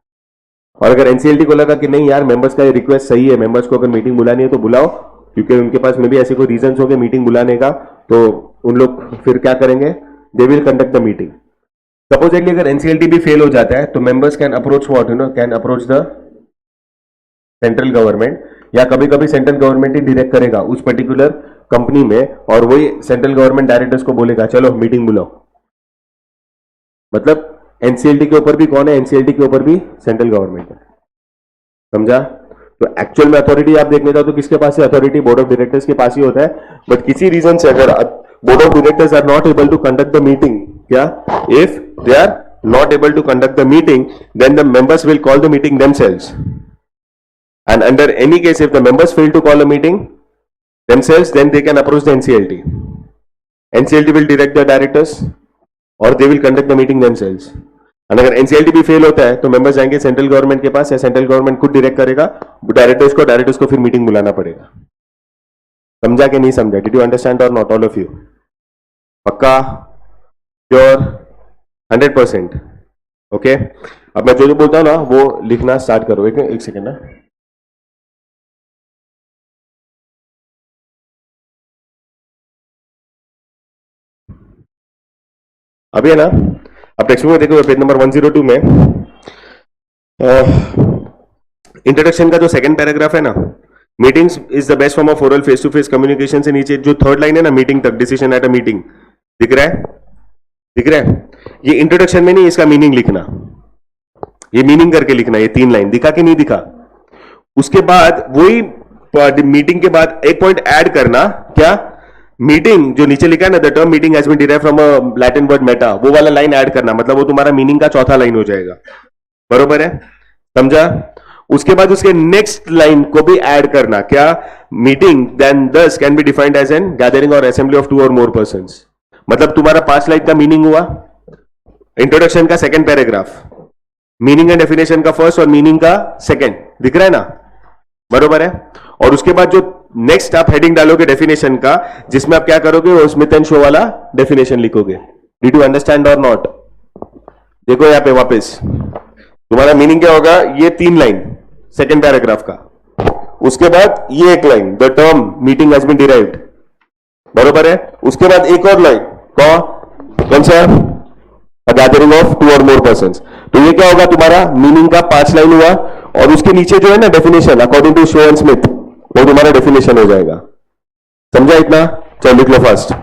और अगर एनसीएलटी को लगा कि नहीं यार मेंबर्स का ये रिक्वेस्ट सही है, मेंबर्स को अगर मीटिंग बुलानी है तो बुलाओ, क्योंकि उनके पास में भी ऐसे कोई रीजन हो गए मीटिंग बुलाने का, तो उन लोग फिर क्या करेंगे? They will conduct the meeting. Supposedly अगर एनसीएलटी भी फेल हो जाता है तो members can approach what, can approach the central government, या कभी कभी सेंट्रल गवर्नमेंट ही डायरेक्ट करेगा उस पर्टिकुलर कंपनी में, और वही सेंट्रल गवर्नमेंट डायरेक्टर्स को बोलेगा चलो मीटिंग बुलाओ। मतलब एनसीएलटी के ऊपर भी कौन है? एनसीएलटी के ऊपर भी सेंट्रल गवर्नमेंट है। समझा? तो एक्चुअल में अथॉरिटी आप देखने जाओ तो किसके पास है? अथॉरिटी बोर्ड ऑफ डायरेक्टर्स के पास ही होता है। बट किसी रीजन से अगर board of directors are not able to conduct the meeting, क्या if they are not able to conduct the meeting, then the members will call the meeting themselves. And under any case, if the members fail to call a meeting themselves, then they can approach the NCLT. NCLT will direct the directors or they will conduct the meeting themselves. And अगर NCLT भी fail होता है तो members जाएंगे central government के पास, या central government खुद direct करेगा डायरेक्टर्स को फिर मीटिंग बुलाना पड़ेगा। समझा कि नहीं समझा? डिड यू अंडरस्टैंड और नॉट? ऑल ऑफ यू पक्का? श्योर? 100%? ओके। अब मैं जो जो बोलता हूं ना वो लिखना स्टार्ट करो। एक सेकेंड ना। अभी है ना, अब टेक्स्ट बुक में देखो पेज नंबर 102 में इंट्रोडक्शन का जो सेकंड पैराग्राफ है ना, meetings is the best form of oral face to face communication, से नीचे जो थर्ड लाइन है ना, मीटिंग तक, डिसीजन एट अ मीटिंग, दिख रहा है? दिख रहा है? ये इंट्रोडक्शन में नहीं, इसका मीनिंग लिखना, ये मीनिंग करके लिखना, ये 3 लाइन दिखा कि नहीं दिखा? उसके बाद वही मीटिंग के बाद एक पॉइंट ऐड करना, क्या? मीटिंग जो नीचे लिखा है ना, the term meeting has been derived from a Latin word meta, वो वाला लाइन ऐड करना, मतलब वो तुम्हारा मीनिंग का चौथा लाइन हो जाएगा। बरोबर है? समझा? उसके बाद उसके नेक्स्ट लाइन को भी ऐड करना, क्या? Meeting then this can be defined as an gathering or assembly of 2 और मोर पर्संस। मतलब तुम्हारा 5 लाइन का मीनिंग हुआ, इंट्रोडक्शन का second paragraph, meaning and definition का फर्स्ट और मीनिंग का सेकंड, दिख रहा है ना? बरोबर है? और उसके बाद जो नेक्स्ट आप हेडिंग डालोगे डेफिनेशन का, जिसमें आप क्या करोगे? वो स्मिथ एंड शो वाला डेफिनेशन लिखोगे। डिड यू अंडरस्टैंड और नॉट? देखो यहां पे वापस तुम्हारा मीनिंग क्या होगा? ये 3 लाइन सेकेंड पैराग्राफ का, उसके बाद ये एक line, the term meeting has been derived, बरोबर है? उसके बाद एक और लाइन, कौन सा? गैदरिंग ऑफ 2 और मोर पर्सन। तो ये क्या होगा? तुम्हारा मीनिंग का 5 लाइन हुआ, और उसके नीचे जो है ना definition according to Shaw and Smith, वो तुम्हारा डेफिनेशन हो जाएगा। समझा इतना? चलो लिख लो फास्ट।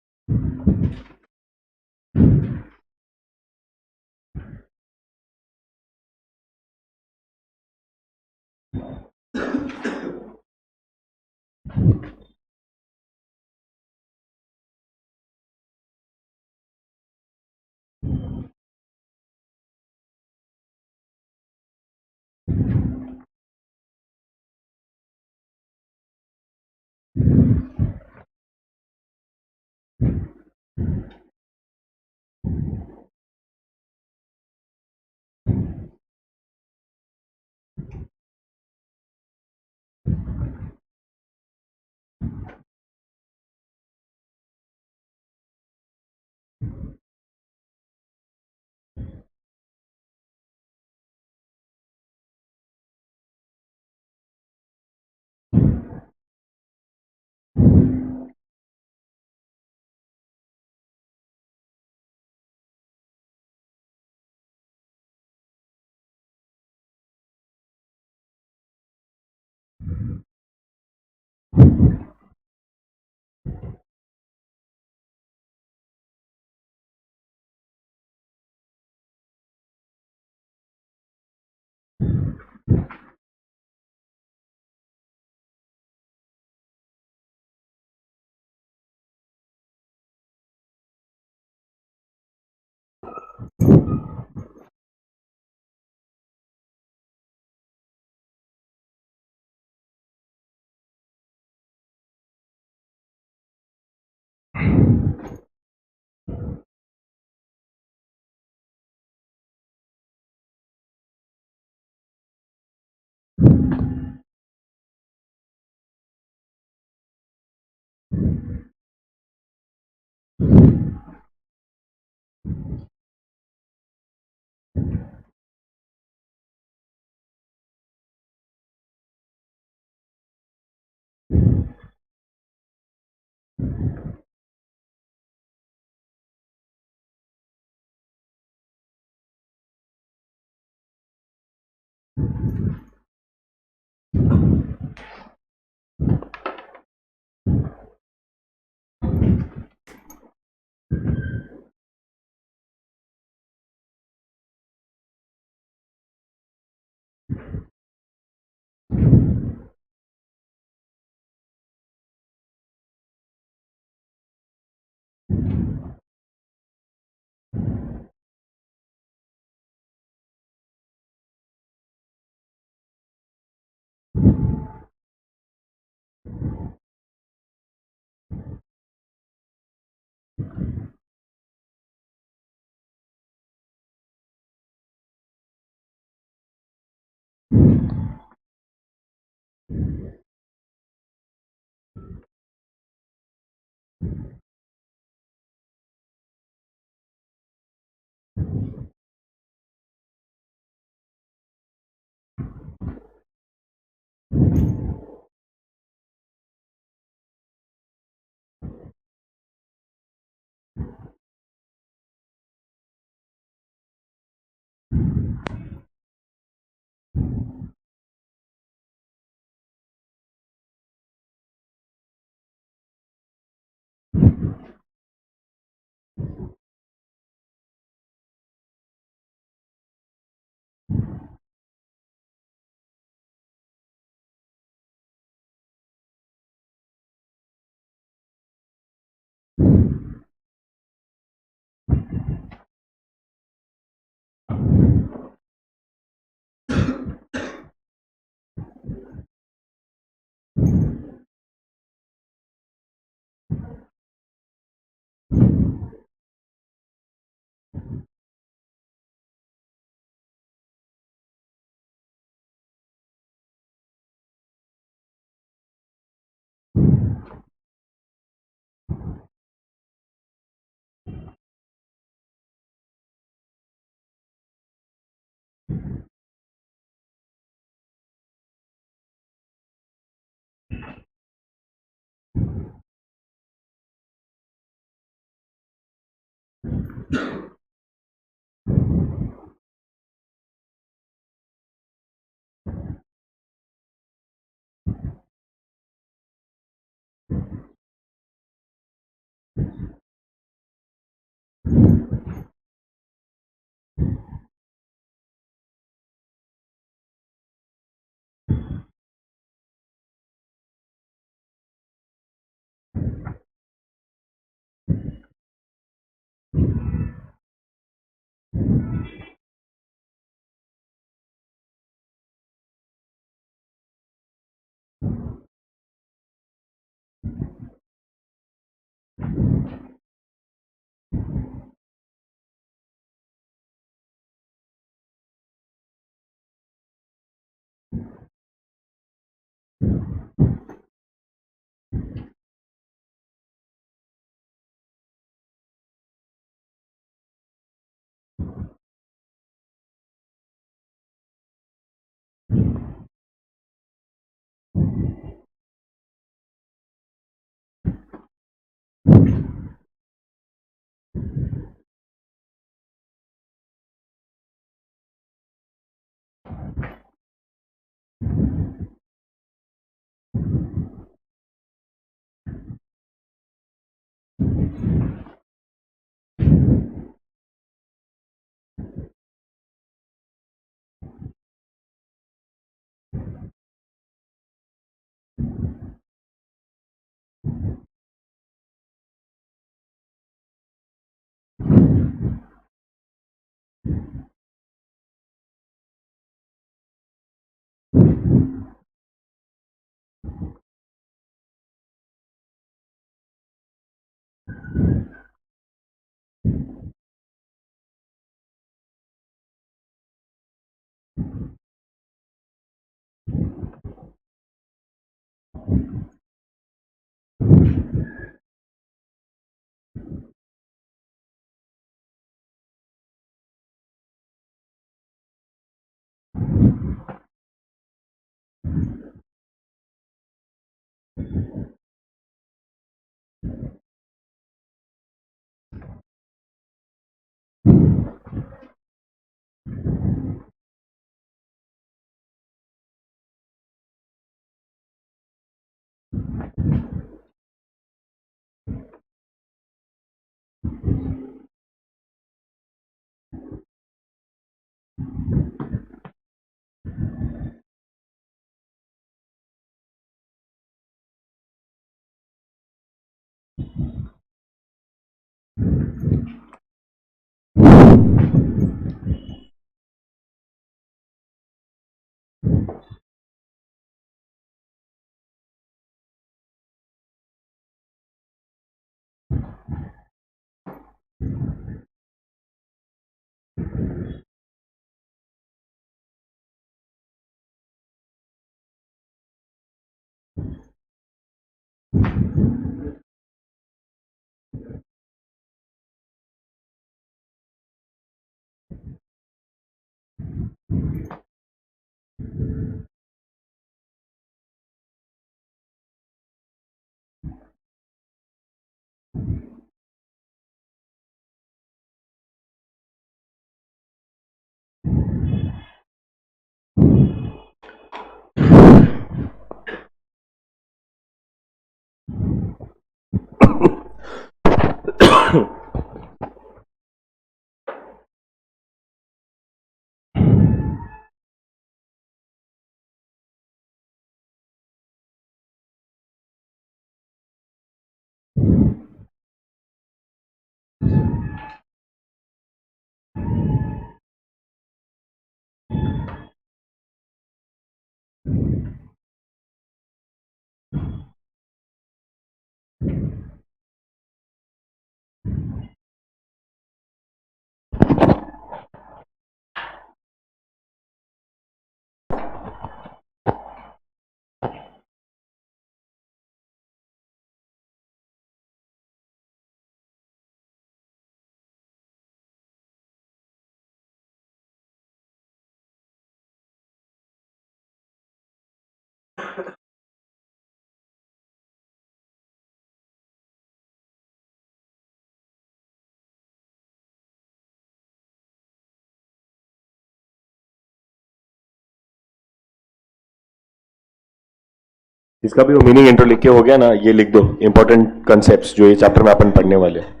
इसका भी मीनिंग इंट्रो लिख के हो गया ना, ये लिख दो इंपॉर्टेंट कंसेप्ट्स जो ये चैप्टर में अपन पढ़ने वाले हैं.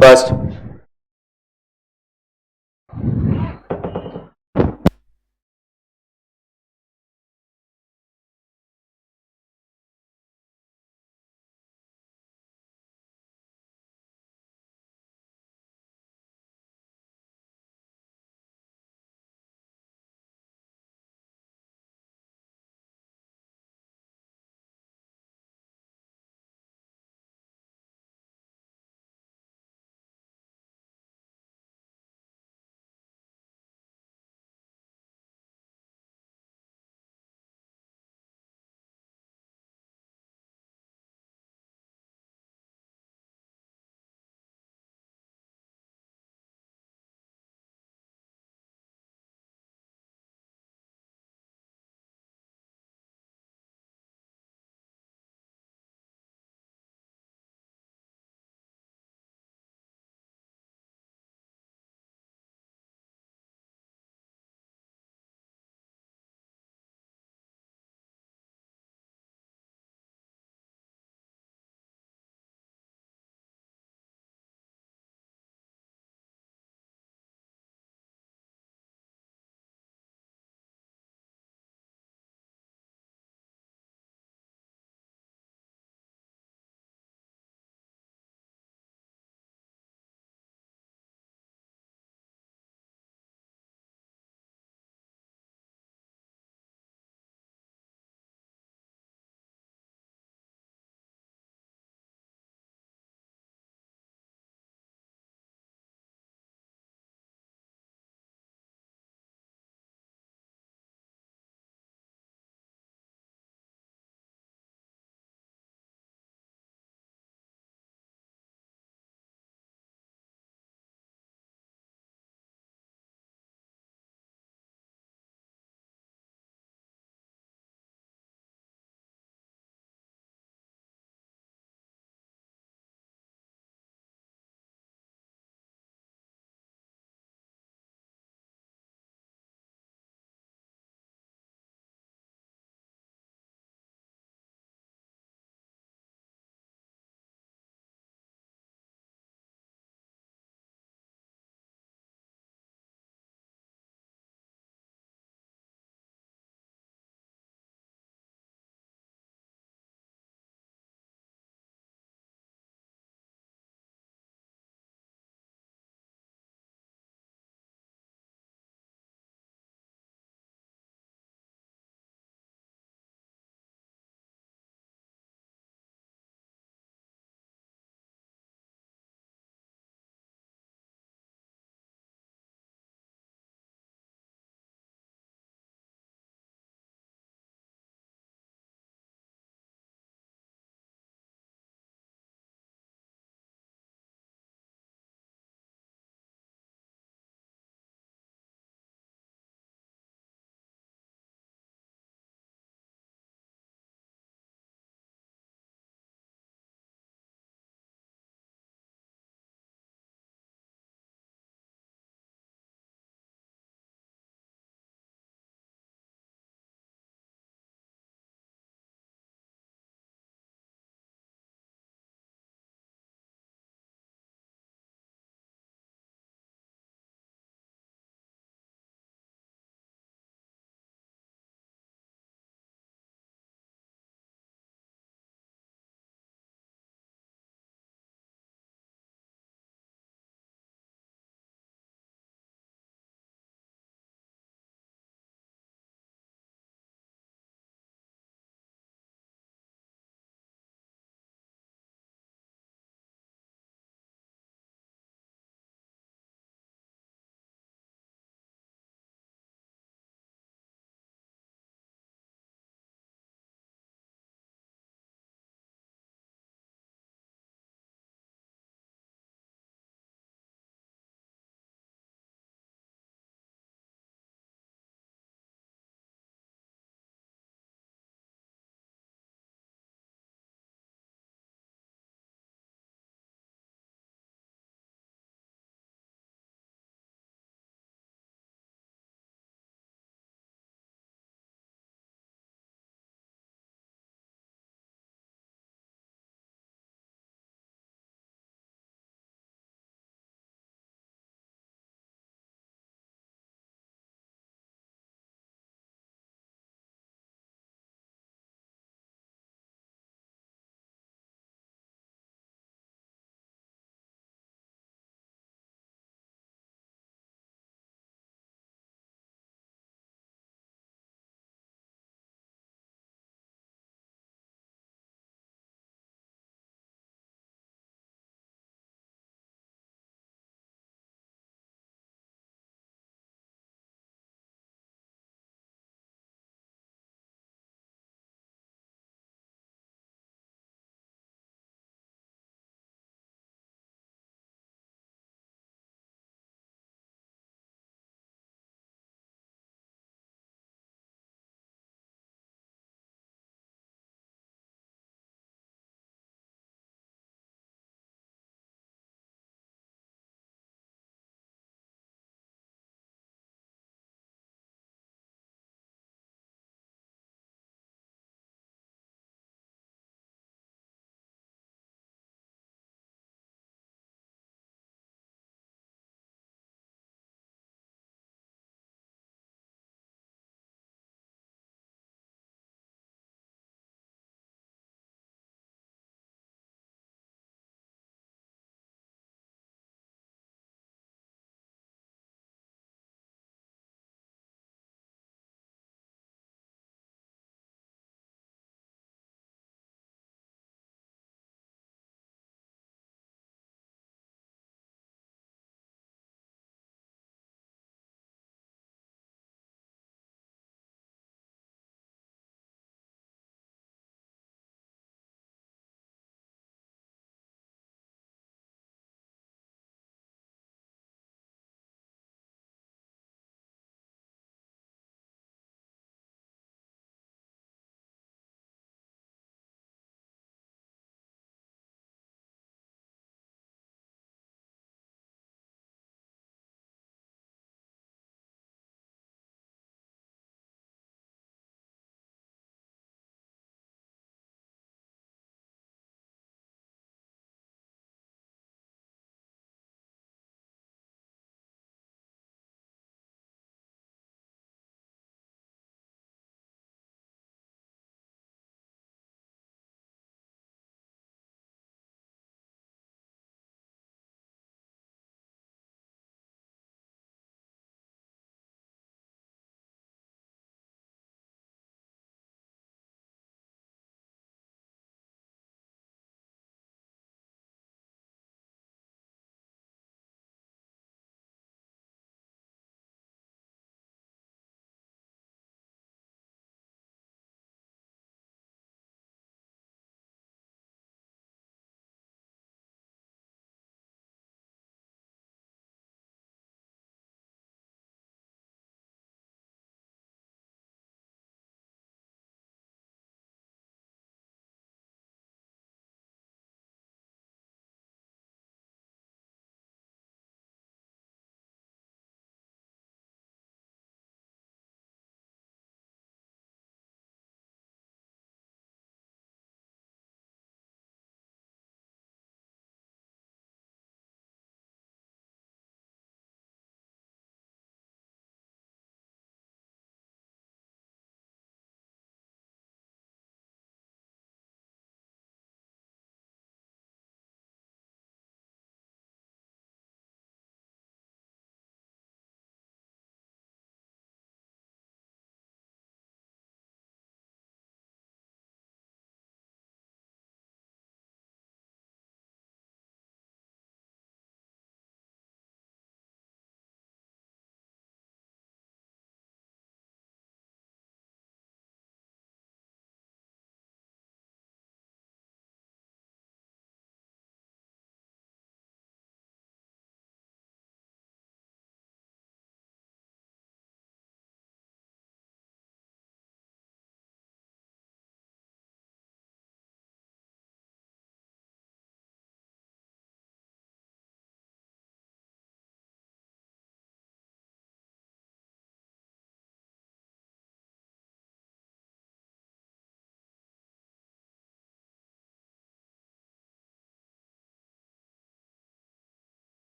फर्स्ट,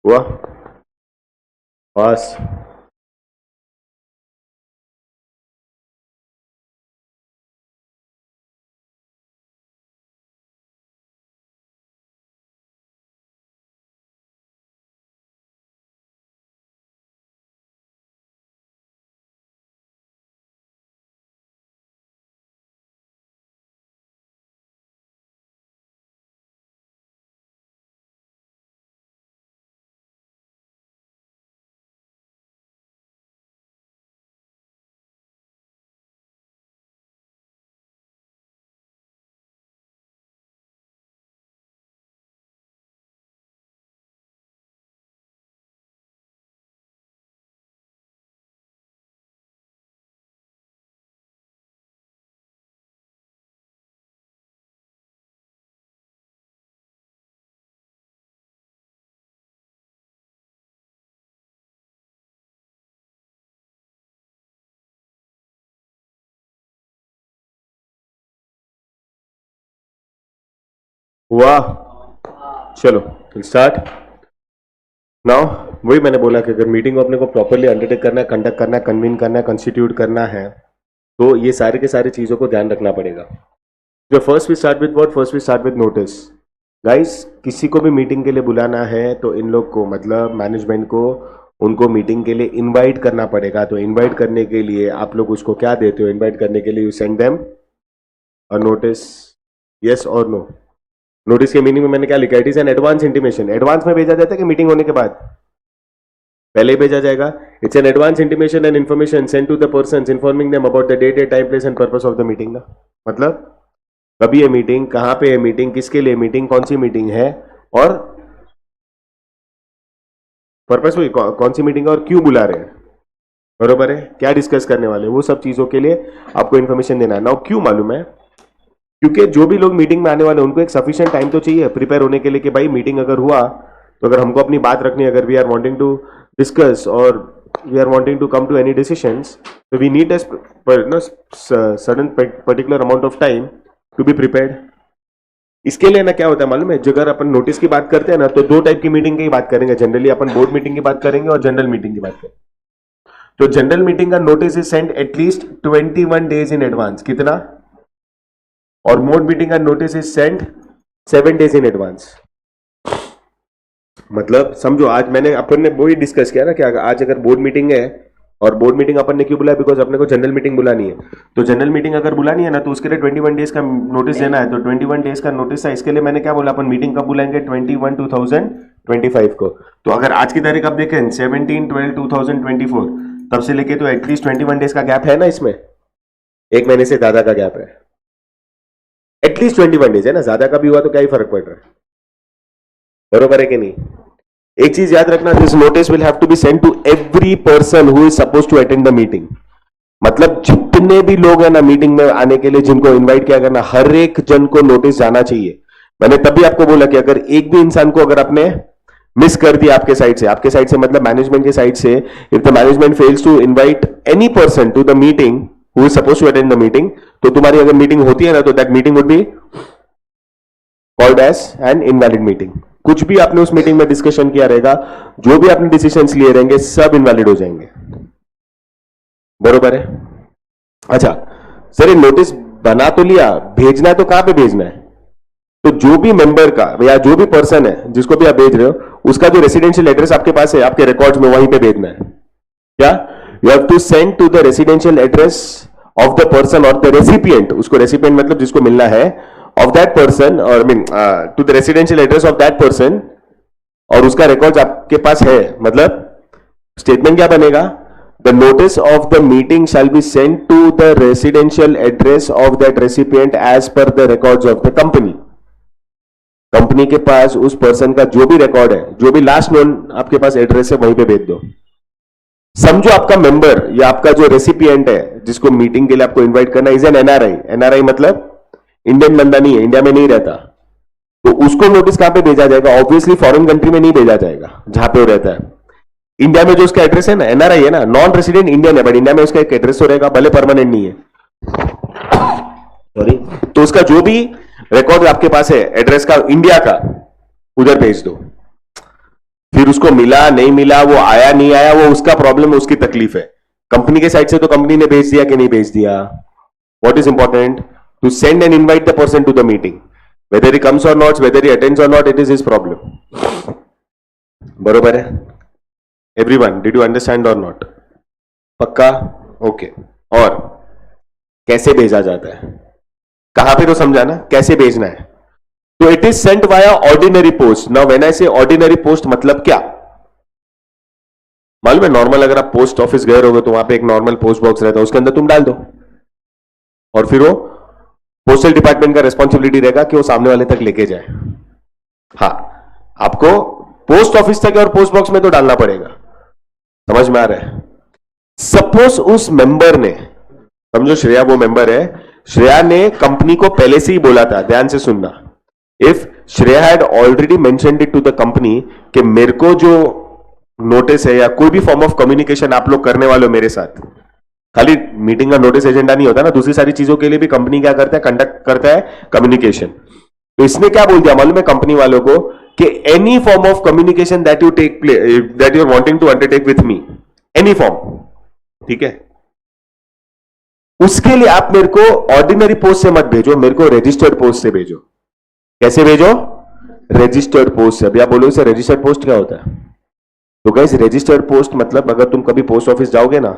हुआ? पास? हुआ? चलो स्टार्ट नाउ। वही मैंने बोला कि अगर मीटिंग को अपने को प्रॉपरली अंडरटेक करना है, कंडक्ट करना है, कन्वीन करना है, कॉन्स्टिट्यूट करना है, तो ये सारे के सारे चीजों को ध्यान रखना पड़ेगा। जो first we start with what? First we start with notice. Guys, किसी को भी मीटिंग के लिए बुलाना है तो इन लोग को, मतलब मैनेजमेंट को, उनको मीटिंग के लिए इनवाइट करना पड़ेगा। तो इनवाइट करने के लिए आप लोग उसको क्या देते हो? इनवाइट करने के लिए you send them a notice, yes और नो? नोटिस के मीनिंग में मैंने क्या लिखा? It is N advance intimation. Advance में भेजा जाता है कि मीटिंग होने के बाद पहले ही भेजा जाएगा? It's an advance intimation and information send to the persons informing them about the date, time, place and purpose of the meeting ना। मतलब कभी है मीटिंग, कहां पे है मीटिंग, किसके लिए मीटिंग, कौन सी मीटिंग है, और पर्पस भी कौन सी मीटिंग है और क्यों बुला रहे हैं, बरोबर है? क्या डिस्कस करने वाले, वो सब चीजों के लिए आपको इन्फॉर्मेशन देना है ना। क्यों मालूम है? क्योंकि जो भी लोग मीटिंग में आने वाले हैं उनको एक सफिशिएंट टाइम तो चाहिए प्रिपेयर होने के लिए कि भाई मीटिंग अगर हुआ तो अगर हमको अपनी बात रखनी है, अगर we are wanting to discuss और we are wanting to come to any decisions, तो we need a sudden particular amount of time to be prepared. इसके लिए ना क्या होता है मालूम है? अगर अपन नोटिस की बात करते हैं ना तो दो टाइप की मीटिंग की बात करेंगे जनरली। अपन बोर्ड मीटिंग की बात करेंगे और जनरल मीटिंग की बात करेंगे। तो जनरल मीटिंग का notice is sent at least 21 days in advance. कितना? और बोर्ड मीटिंग का notice is sent 7 days in advance. मतलब समझो, आज मैंने अपन ने वही डिस्कस किया ना कि आज अगर बोर्ड मीटिंग है, और बोर्ड मीटिंग अपन ने क्यों बुलाया? बिकॉज अपने को जनरल मीटिंग बुलानी है। तो जनरल मीटिंग अगर बुलानी है ना तो उसके लिए 21 डेज का नोटिस देना है। तो 21 डेज का नोटिस है। इसके लिए मैंने क्या बोला? अपन मीटिंग कब बुलाएंगे? 21/2025 को। तो अगर आज की तारीख आप देखें 17/12/2024, तब से लेके तो एटलीस्ट 21 डेज का गैप है ना इसमें। एक महीने से ज्यादा का गैप है, एटलीस्ट 21 डेज है ना। ज्यादा का भी हुआ तो क्या ही फर्क पड़ रहा है, बरोबर है कि नहीं? एक चीज याद रखना, this notice will have to be sent to every person who is suppose to attend the meeting. मतलब जितने भी लोग हैं ना मीटिंग में आने के लिए, जिनको इनवाइट किया करना, हर एक जन को नोटिस जाना चाहिए। मैंने तभी आपको बोला कि अगर एक भी इंसान को अगर आपने मिस कर दिया आपके साइड से मतलब मैनेजमेंट के साइड से, if the management fails to invite any person to the meeting who is suppose to attend the meeting, तो तुम्हारी अगर मीटिंग होती है ना तो that meeting would be called as an invalid meeting. कुछ भी आपने उस मीटिंग में डिस्कशन किया रहेगा, जो भी आपने डिसीजंस लिए रहेंगे, सब इनवैलिड हो जाएंगे, बरोबर है? अच्छा सर, ये नोटिस बना तो लिया, भेजना है तो कहां पे भेजना है? तो जो भी मेंबर का या जो भी पर्सन है जिसको भी आप भेज रहे हो, उसका जो रेसिडेंशियल एड्रेस आपके पास है आपके रिकॉर्ड्स में, वहीं पे भेजना है। क्या? You have to send to the residential address of the person or the recipient. उसको रेसिपिएंट मतलब जिसको मिलना है, of that person, or I mean to the residential address of that person, और उसका रिकॉर्ड आपके पास है। मतलब स्टेटमेंट क्या बनेगा? The notice of the meeting shall be sent to the residential address of that recipient as per the records of the company. Company के पास उस पर्सन का जो भी रिकॉर्ड है, जो भी लास्ट नोन आपके पास एड्रेस है, वहीं पे भेज दो। समझो आपका मेंबर या आपका जो रेसिपिएंट है जिसको मीटिंग के लिए आपको इनवाइट करना, इज एन एनआरआई। एनआरआई मतलब इंडियन बंदा नहीं है, इंडिया में नहीं रहता। तो उसको नोटिस कहां पे भेजा जाएगा? ऑब्वियसली फॉरेन कंट्री में नहीं भेजा जाएगा जहां पे वो रहता है। इंडिया में जो उसका एड्रेस है ना, एनआरआई है ना, नॉन रेसिडेंट इंडियन है, बट इंडिया में उसका एक एड्रेस तो रहेगा, भले परमानेंट नहीं है, सॉरी। तो उसका जो भी रिकॉर्ड आपके पास है एड्रेस का, इंडिया का, उधर भेज दो। फिर उसको मिला नहीं मिला, वो आया नहीं आया, वो उसका प्रॉब्लम, उसकी तकलीफ है। कंपनी के साइड से तो कंपनी ने भेज दिया कि नहीं भेज दिया। What is important? To send and invite the person to the meeting, whether he comes or not, whether he attends or not, it is his problem. बरोबर है? एवरीवन, डिड यू अंडरस्टैंड और नॉट? पक्का? Okay. और कैसे भेजा जाता है, कहां पे तो समझा ना कैसे भेजना है। तो it is sent via ordinary post. Now when I say ordinary post, मतलब क्या मालूम है? नॉर्मल अगर आप पोस्ट ऑफिस गए रहोगे तो वहां पे एक नॉर्मल पोस्ट बॉक्स रहता है, उसके अंदर तुम डाल दो और फिर वो पोस्टल डिपार्टमेंट का रिस्पॉन्सिबिलिटी रहेगा कि वो सामने वाले तक लेके जाए। हाँ, आपको पोस्ट ऑफिस तक और पोस्ट बॉक्स में तो डालना पड़ेगा। समझ में आ रहा है? सपोज उस मेंबर ने, समझो श्रेया वो मेंबर है, श्रेया ने कंपनी को पहले से ही बोला था, ध्यान से सुनना, if Shreya had already mentioned it to the company कि मेरे को जो नोटिस है या कोई भी फॉर्म ऑफ कम्युनिकेशन आप लोग करने वाले हो मेरे साथ, खाली मीटिंग का नोटिस एजेंडा नहीं होता ना, दूसरी सारी चीजों के लिए भी कंपनी क्या करता है, कंडक्ट करता है कम्युनिकेशन। तो इसने क्या बोल दिया मालूम है कंपनी वालों को कि any form of communication that you take that you are wanting to undertake with me, any form, ठीक है, उसके लिए आप मेरे को ऑर्डिनरी पोस्ट से मत भेजो, मेरे को रजिस्टर्ड पोस्ट से भेजो। कैसे भेजो? रजिस्टर्ड पोस्ट से। अभी आप बोलोगे सर रजिस्टर्ड पोस्ट क्या होता है? तो गाइस रजिस्टर्ड पोस्ट मतलब अगर तुम कभी पोस्ट ऑफिस जाओगे ना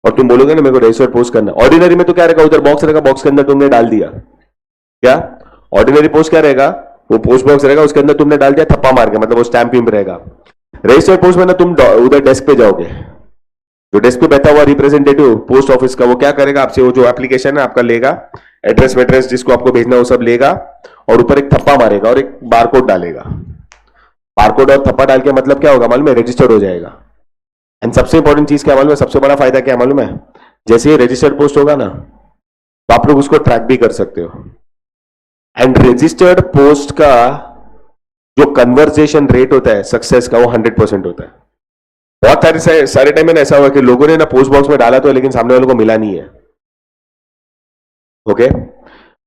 और तुम बोलोगे ना मेरे को रजिस्टर्ड पोस्ट करना, ऑर्डिनरी में तो क्या रहेगा, उधर बॉक्स रहेगा, बॉक्स के अंदर तुमने डाल दिया। क्या ऑर्डिनरी पोस्ट क्या रहेगा? वो पोस्ट बॉक्स रहेगा, उसके अंदर तुमने डाल दिया थप्पा मार के, मतलब वो स्टैंप विम्प रहेगा। रजिस्टर्ड पोस्ट में ना तुम उधर डेस्क पे जाओगे, जो डेस्क पे बैठा हुआ रिप्रेजेंटेटिव पोस्ट ऑफिस का, वो क्या करेगा आपसे, वो जो एप्लीकेशन है आपका लेगा, एड्रेस वेड्रेस जिसको आपको भेजना है वो सब लेगा और ऊपर एक थप्पा मारेगा और एक बारकोड डालेगा। बारकोड और थप्पा डाल के मतलब क्या होगा मालूम है? रजिस्टर हो जाएगा। एंड सबसे इंपॉर्टेंट चीज क्या मालूम है? सबसे बड़ा फायदा क्या मालूम है? जैसे ये रजिस्टर्ड पोस्ट होगा ना तो आप लोग उसको ट्रैक भी कर सकते हो। एंड रजिस्टर्ड पोस्ट का जो कन्वर्सेशन रेट होता है सक्सेस का, वो 100% होता है। बहुत सारे टाइम में ऐसा हुआ कि लोगों ने ना पोस्ट बॉक्स में डाला तो लेकिन सामने वालों को मिला नहीं है। ओके,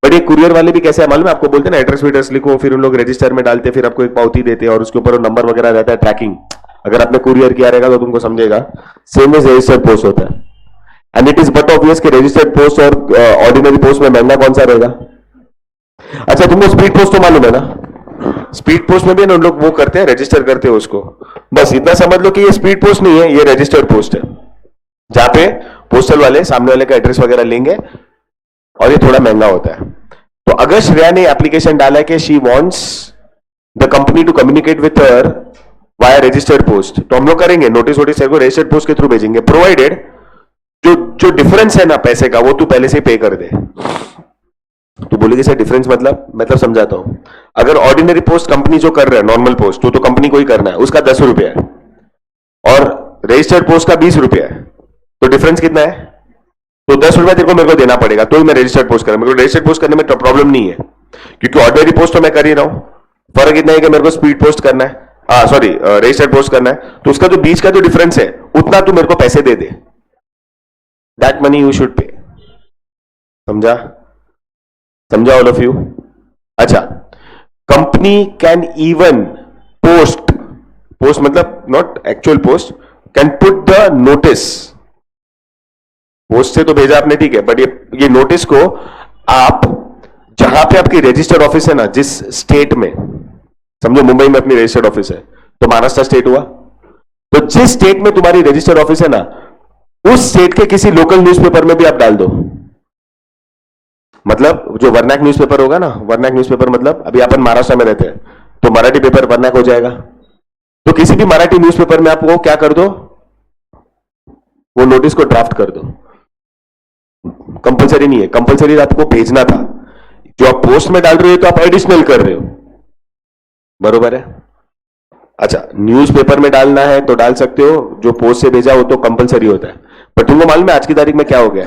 बट ये कुरियर वाले भी कैसे है मालूम है आपको? बोलते हैं ना एड्रेस वेड्रेस लिखो, फिर उन लोग रजिस्टर में डालते, फिर आपको एक पावती देते हैं और उसके ऊपर नंबर वगैरह रहता है, ट्रैकिंग। अगर आपने कुरियर किया रहेगा तो तुमको समझेगा, सेम एज रजिस्टर्ड पोस्ट होता है। And it is but obvious कि रजिस्टर्ड पोस्ट और ऑर्डिनरी पोस्ट में महंगा कौन सा रहेगा? अच्छा, तुमको स्पीड पोस्ट तो मालूम है ना? स्पीड पोस्ट में भी उन लोग वो करते हैं, रजिस्टर करते हैं उसको। बस इतना समझ लो कि ये स्पीड पोस्ट नहीं है, ये रजिस्टर्ड पोस्ट है, जहां पे पोस्टल वाले सामने वाले का एड्रेस वगैरह लेंगे और ये थोड़ा महंगा होता है। तो अगर श्रेया ने एप्लीकेशन डाला कि she wants the company to communicate with her via registered post, तो हम लोग करेंगे नोटिस वोटिस को रजिस्टर्ड पोस्ट के थ्रू भेजेंगे, प्रोवाइडेड जो डिफरेंस है ना पैसे का वो तू पहले से पे कर दे। तो बोलेगी सर डिफरेंस मतलब समझाता हूं। अगर ऑर्डिनरी पोस्ट कंपनी जो कर रहा है, नॉर्मल पोस्ट तो कंपनी को ही करना है, उसका 10 रुपया है और रजिस्टर्ड पोस्ट का 20 रुपया है, तो डिफरेंस कितना है? तो 10 रुपया तेरे को मेरे को देना पड़ेगा, तो ही मैं रजिस्टर्ड पोस्ट करूं। मेरे को रजिस्टर्ड पोस्ट करने में प्रॉब्लम नहीं है क्योंकि ऑर्डिनरी पोस्ट तो मैं कर ही रहा हूं। फर्क इतना है कि मेरे को स्पीड पोस्ट करना है, रजिस्टर्ड पोस्ट करना है, तो उसका जो बीच का जो डिफरेंस है उतना तू मेरे को पैसे दे दे, that money you should pay. समझा ऑल ऑफ यू? अच्छा, कंपनी कैन इवन पोस्ट मतलब not actual post, can put the notice. Post से तो भेजा आपने, ठीक है, बट ये नोटिस को आप जहां पे आपकी रजिस्टर्ड ऑफिस है ना, जिस स्टेट में, समझो मुंबई में अपनी रजिस्टर्ड ऑफिस है तो महाराष्ट्र स्टेट हुआ, तो जिस स्टेट में तुम्हारी रजिस्टर्ड ऑफिस है ना उस स्टेट के किसी लोकल न्यूज़पेपर में भी आप डाल दो। मतलब जो वर्नाक न्यूज़पेपर होगा ना, वर्नाक न्यूज़पेपर मतलब अभी अपन महाराष्ट्र में रहते हैं तो मराठी पेपर वर्नाक हो जाएगा, तो किसी भी मराठी न्यूज़पेपर में आप वो क्या कर दो, वो नोटिस को ड्राफ्ट कर दो। कंपलसरी नहीं है, कंपलसरी आपको भेजना था, जो आप पोस्ट में डाल रहे हो तो आप एडिशनल कर रहे हो, बरोबर है? अच्छा, न्यूज़पेपर में डालना है तो डाल सकते हो, जो पोस्ट से भेजा वो तो कंपलसरी होता है। पर तुमको मालूम है आज की तारीख में क्या हो गया?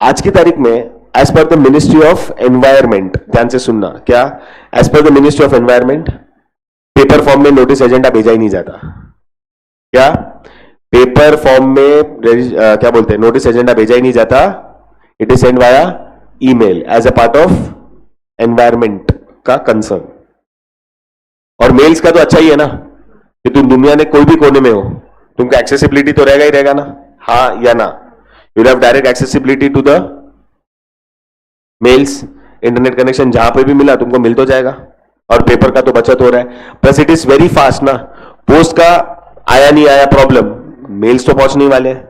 आज की तारीख में as per the ministry of environment, ध्यान से सुनना, क्या as per the ministry of environment paper form में नोटिस एजेंडा भेजा ही नहीं जाता। क्या पेपर फॉर्म में क्या बोलते हैं, नोटिस एजेंडा भेजा ही नहीं जाता, it is send via email as a part of environment का कंसर्न। और मेल्स का तो अच्छा ही है ना, कि तुम दुनिया में कोई भी कोने में हो, तुमको एक्सेसिबिलिटी तो रहेगा ही रहेगा ना, हाँ या ना? You have direct accessibility to the mails, internet connection जहां पे भी मिला तुमको मिल तो जाएगा, और पेपर का तो बचत हो रहा है, plus it is very fast ना। पोस्ट का आया नहीं आया प्रॉब्लम, मेल्स तो पहुंचने वाले हैं,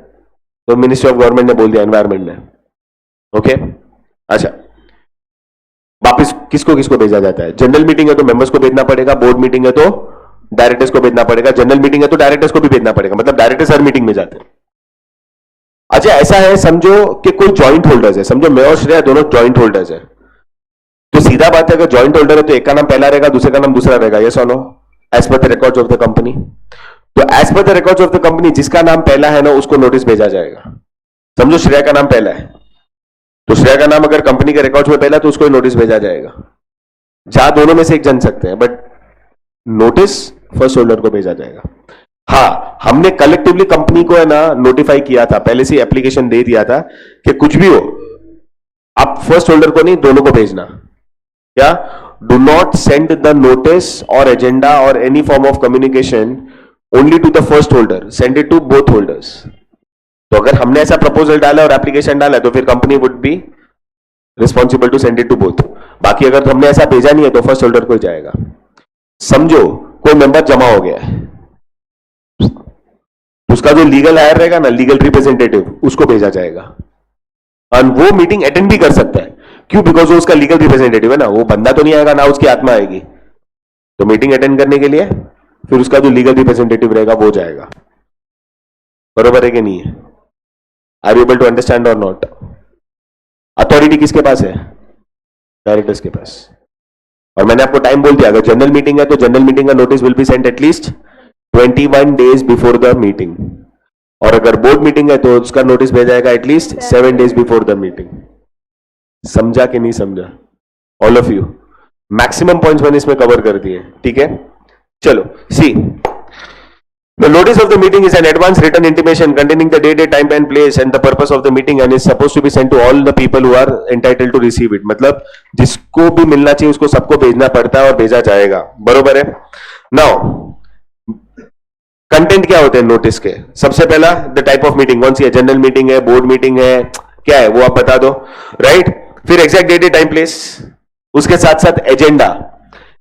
तो मिनिस्ट्री ऑफ गवर्नमेंट ने बोल दिया, एनवायरमेंट ने। ओके, अच्छा, वापिस किसको किसको भेजा जाता है? जनरल मीटिंग है तो मेंबर्स को भेजना पड़ेगा, बोर्ड मीटिंग है तो डायरेक्टर्स को भेजना पड़ेगा, जनरल मीटिंग है तो डायरेक्टर्स को भी भेजना पड़ेगा, मतलब डायरेक्टर्स हर मीटिंग में जाते हैं। अच्छा, ऐसा है समझो कि कोई जॉइंट होल्डर्स है, समझो मैं और श्रेया दोनों जॉइंट होल्डर्स है, तो सीधा बात है, अगर जॉइंट होल्डर है तो एक का नाम पहला रहेगा, दूसरे का नाम दूसरा रहेगा, यस और no, as per the records of the company. तो as per the records of the company जिसका नाम पहला है ना उसको नोटिस भेजा जाएगा। समझो श्रेया का नाम पहला है, तो श्रेया का नाम अगर कंपनी के रिकॉर्ड्स में पहला तो उसको नोटिस भेजा जाएगा, जहां दोनों में से एक जन सकते हैं, बट नोटिस फर्स्ट होल्डर को भेजा जाएगा। हाँ, हमने कलेक्टिवली कंपनी को है ना नोटिफाई किया था, पहले से एप्लीकेशन दे दिया था कि कुछ भी हो आप फर्स्ट होल्डर को नहीं, दोनों को भेजना। क्या? Do not send the notice or agenda or any form of communication only to the first holder, send it to both holders. तो अगर हमने ऐसा प्रपोजल डाला और एप्लीकेशन डाला तो फिर company would be responsible to send it to both. बाकी अगर हमने ऐसा भेजा नहीं है तो फर्स्ट होल्डर को ही जाएगा। समझो कोई मेंबर जमा हो गया है, उसका जो लीगल हायर रहेगा ना, लीगल रिप्रेजेंटेटिव, उसको भेजा जाएगा, और वो मीटिंग अटेंड भी कर सकता है। क्यों? बिकॉज वो उसका लीगल रिप्रेजेंटेटिव है ना, वो बंदा तो नहीं आएगा ना, उसकी आत्मा आएगी, तो मीटिंग अटेंड करने के लिए फिर उसका जो लीगल रिप्रेजेंटेटिव रहेगा वो जाएगा। बरोबर है कि नहीं है? Are you able to understand और नॉट? अथॉरिटी किसके पास है? डायरेक्टर्स के पास। और मैंने आपको टाइम बोल दिया, अगर जनरल मीटिंग है तो जनरल मीटिंग का notice will be sent at least 21 days before the meeting, और अगर बोर्ड मीटिंग है तो उसका नोटिस भेजा जाएगा at least 7 days before the meeting. समझा कि नहीं समझा? All of you, maximum points मैंने इसमें कवर कर दिए, ठीक है? चलो, सी, the notice of the meeting is an advance written intimation containing the date, time and place and the purpose of the meeting and is supposed to be sent to all the people who are entitled to receive it। मतलब जिसको भी मिलना चाहिए उसको सबको भेजना पड़ता है और भेजा जाएगा। बरोबर है? नाउ कंटेंट क्या होते हैं नोटिस के? सबसे पहला, द टाइप ऑफ मीटिंग, कौन सी है? जनरल मीटिंग है, बोर्ड मीटिंग है, क्या है वो आप बता दो, राइट? फिर एग्जैक्ट डेट, टाइम, प्लेस, उसके साथ साथ एजेंडा।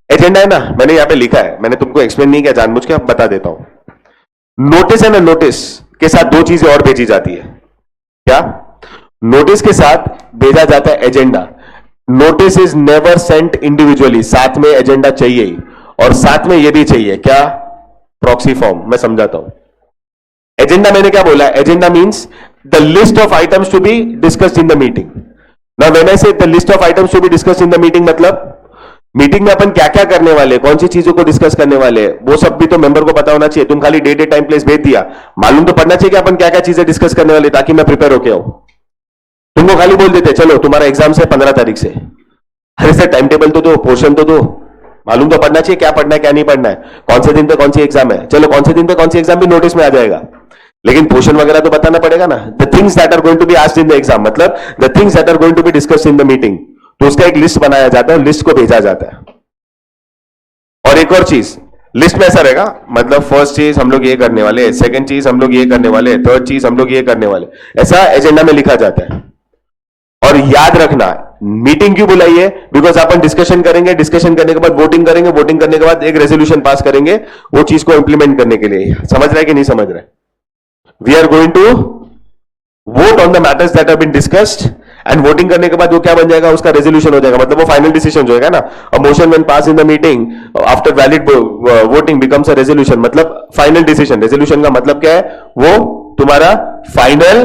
एजेंडा है ना, मैंने यहां पे लिखा है, मैंने तुमको एक्सप्लेन नहीं किया जानबूझ के, अब बता देता हूं। नोटिस है ना, नोटिस के साथ दो चीजें और भेजी जाती है। क्या? नोटिस के साथ भेजा जाता है agenda. Notice is never sent individually, साथ में एजेंडा चाहिए ही, और साथ में यह भी चाहिए क्या? Proxy form. मैं समझाता हूं। एजेंडा मैंने क्या बोला? Agenda means the list of items to be discussed in the meeting. Now when I say the list of items to be discussed in the meeting, मतलब मीटिंग में अपन क्या क्या करने वाले, कौन सी चीजों को डिस्कस करने वाले, वो सब भी तो मेंबर को पता होना चाहिए। तुम खाली डेट, टाइम, प्लेस भेज दिया, मालूम तो पड़ना चाहिए कि अपन क्या क्या चीजें डिस्कस करने वाले, ताकि मैं प्रिपेयर होके आऊं। तुमको खाली बोल देते चलो तुम्हारा एग्जाम से 15 तारीख से, अरे सर टाइम टेबल तो दो, पोर्शन तो दो, मालूम तो पड़ना चाहिए क्या पढ़ना है क्या नहीं पढ़ना है, कौन से दिन पे कौन सी एग्जाम है। चलो कौन से दिन पे कौन सी एग्जाम भी नोटिस में आ जाएगा, लेकिन पोर्शन वगैरह तो बताना पड़ेगा ना। The things that are going to be asked in the exam, मतलब the things that are going to be discussed in the meeting, तो उसका एक लिस्ट बनाया जाता है, लिस्ट को भेजा जाता है। और एक और चीज, लिस्ट में ऐसा रहेगा, मतलब फर्स्ट चीज हम लोग ये करने वाले, सेकंड चीज हम लोग ये करने वाले, थर्ड चीज हम लोग ये करने वाले, ऐसा एजेंडा में लिखा जाता है। और याद रखना, मीटिंग क्यों बुलाई है? बिकॉज अपन डिस्कशन करेंगे, डिस्कशन करने के बाद वोटिंग करेंगे, वोटिंग करने के बाद एक रेजोल्यूशन पास करेंगे वो चीज को इंप्लीमेंट करने के लिए। समझ रहे कि नहीं समझ रहे? We are going to vote on the matters that have been discussed, and voting करने के बाद वो क्या बन जाएगा? उसका रेजोल्यूशन हो जाएगा, मतलब वो फाइनल डिसीजन जो है ना। A motion when pass in the meeting after valid voting becomes a resolution, मतलब फाइनल डिसीजन। रेजोल्यूशन का मतलब क्या है? वो तुम्हारा फाइनल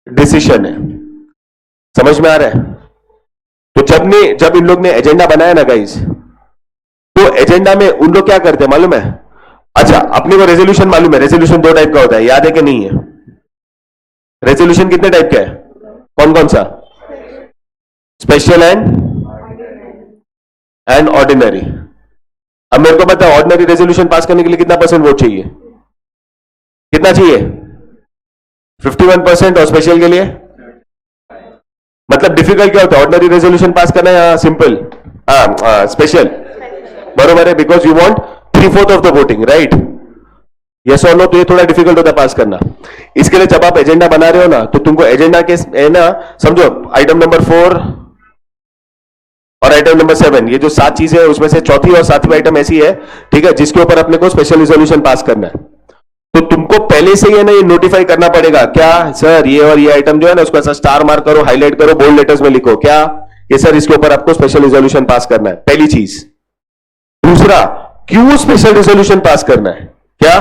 डिसीजन है। समझ में आ रहा है? तो जब इन लोग ने एजेंडा बनाया ना गाइस, तो एजेंडा में उन लोग क्या करते हैं मालूम है? अच्छा, अपने को रेजोल्यूशन मालूम है, रेजोल्यूशन दो टाइप का होता है, याद है कि नहीं है? रेजोल्यूशन कितने टाइप का है? कौन कौन सा? Special and ordinary. अब मेरे को पता है ऑर्डिनरी रेजोल्यूशन पास करने के लिए कितना परसेंट वोट चाहिए? कितना चाहिए? 51%। और स्पेशल के लिए मतलब डिफिकल्ट क्या होता है? ऑर्डिनरी रेजोल्यूशन पास करना या सिंपल? स्पेशल। बरोबर है, because you want 3/4 of the voting, right? Yes और नो? तो ये थोड़ा डिफिकल्ट होता है पास करना। इसके लिए जब आप एजेंडा बना रहे हो ना, तो तुमको एजेंडा के है ना, समझो आइटम नंबर 4 और आइटम नंबर 7, ये जो 7 चीजें है उसमें से चौथी और सातवीं आइटम ऐसी है, ठीक है, जिसके ऊपर अपने को स्पेशल रिजोल्यूशन पास करना है। तो तुमको पहले से ही ना ये नोटिफाई करना पड़ेगा, क्या सर ये और ये आइटम जो है ना उसको ऐसा स्टार मार्क करो, हाईलाइट करो, बोल्ड लेटर्स में लिखो, क्या ये सर इसके ऊपर आपको स्पेशल रिजोल्यूशन पास करना है, पहली चीज। दूसरा, क्यों स्पेशल रिजोल्यूशन पास करना है, क्या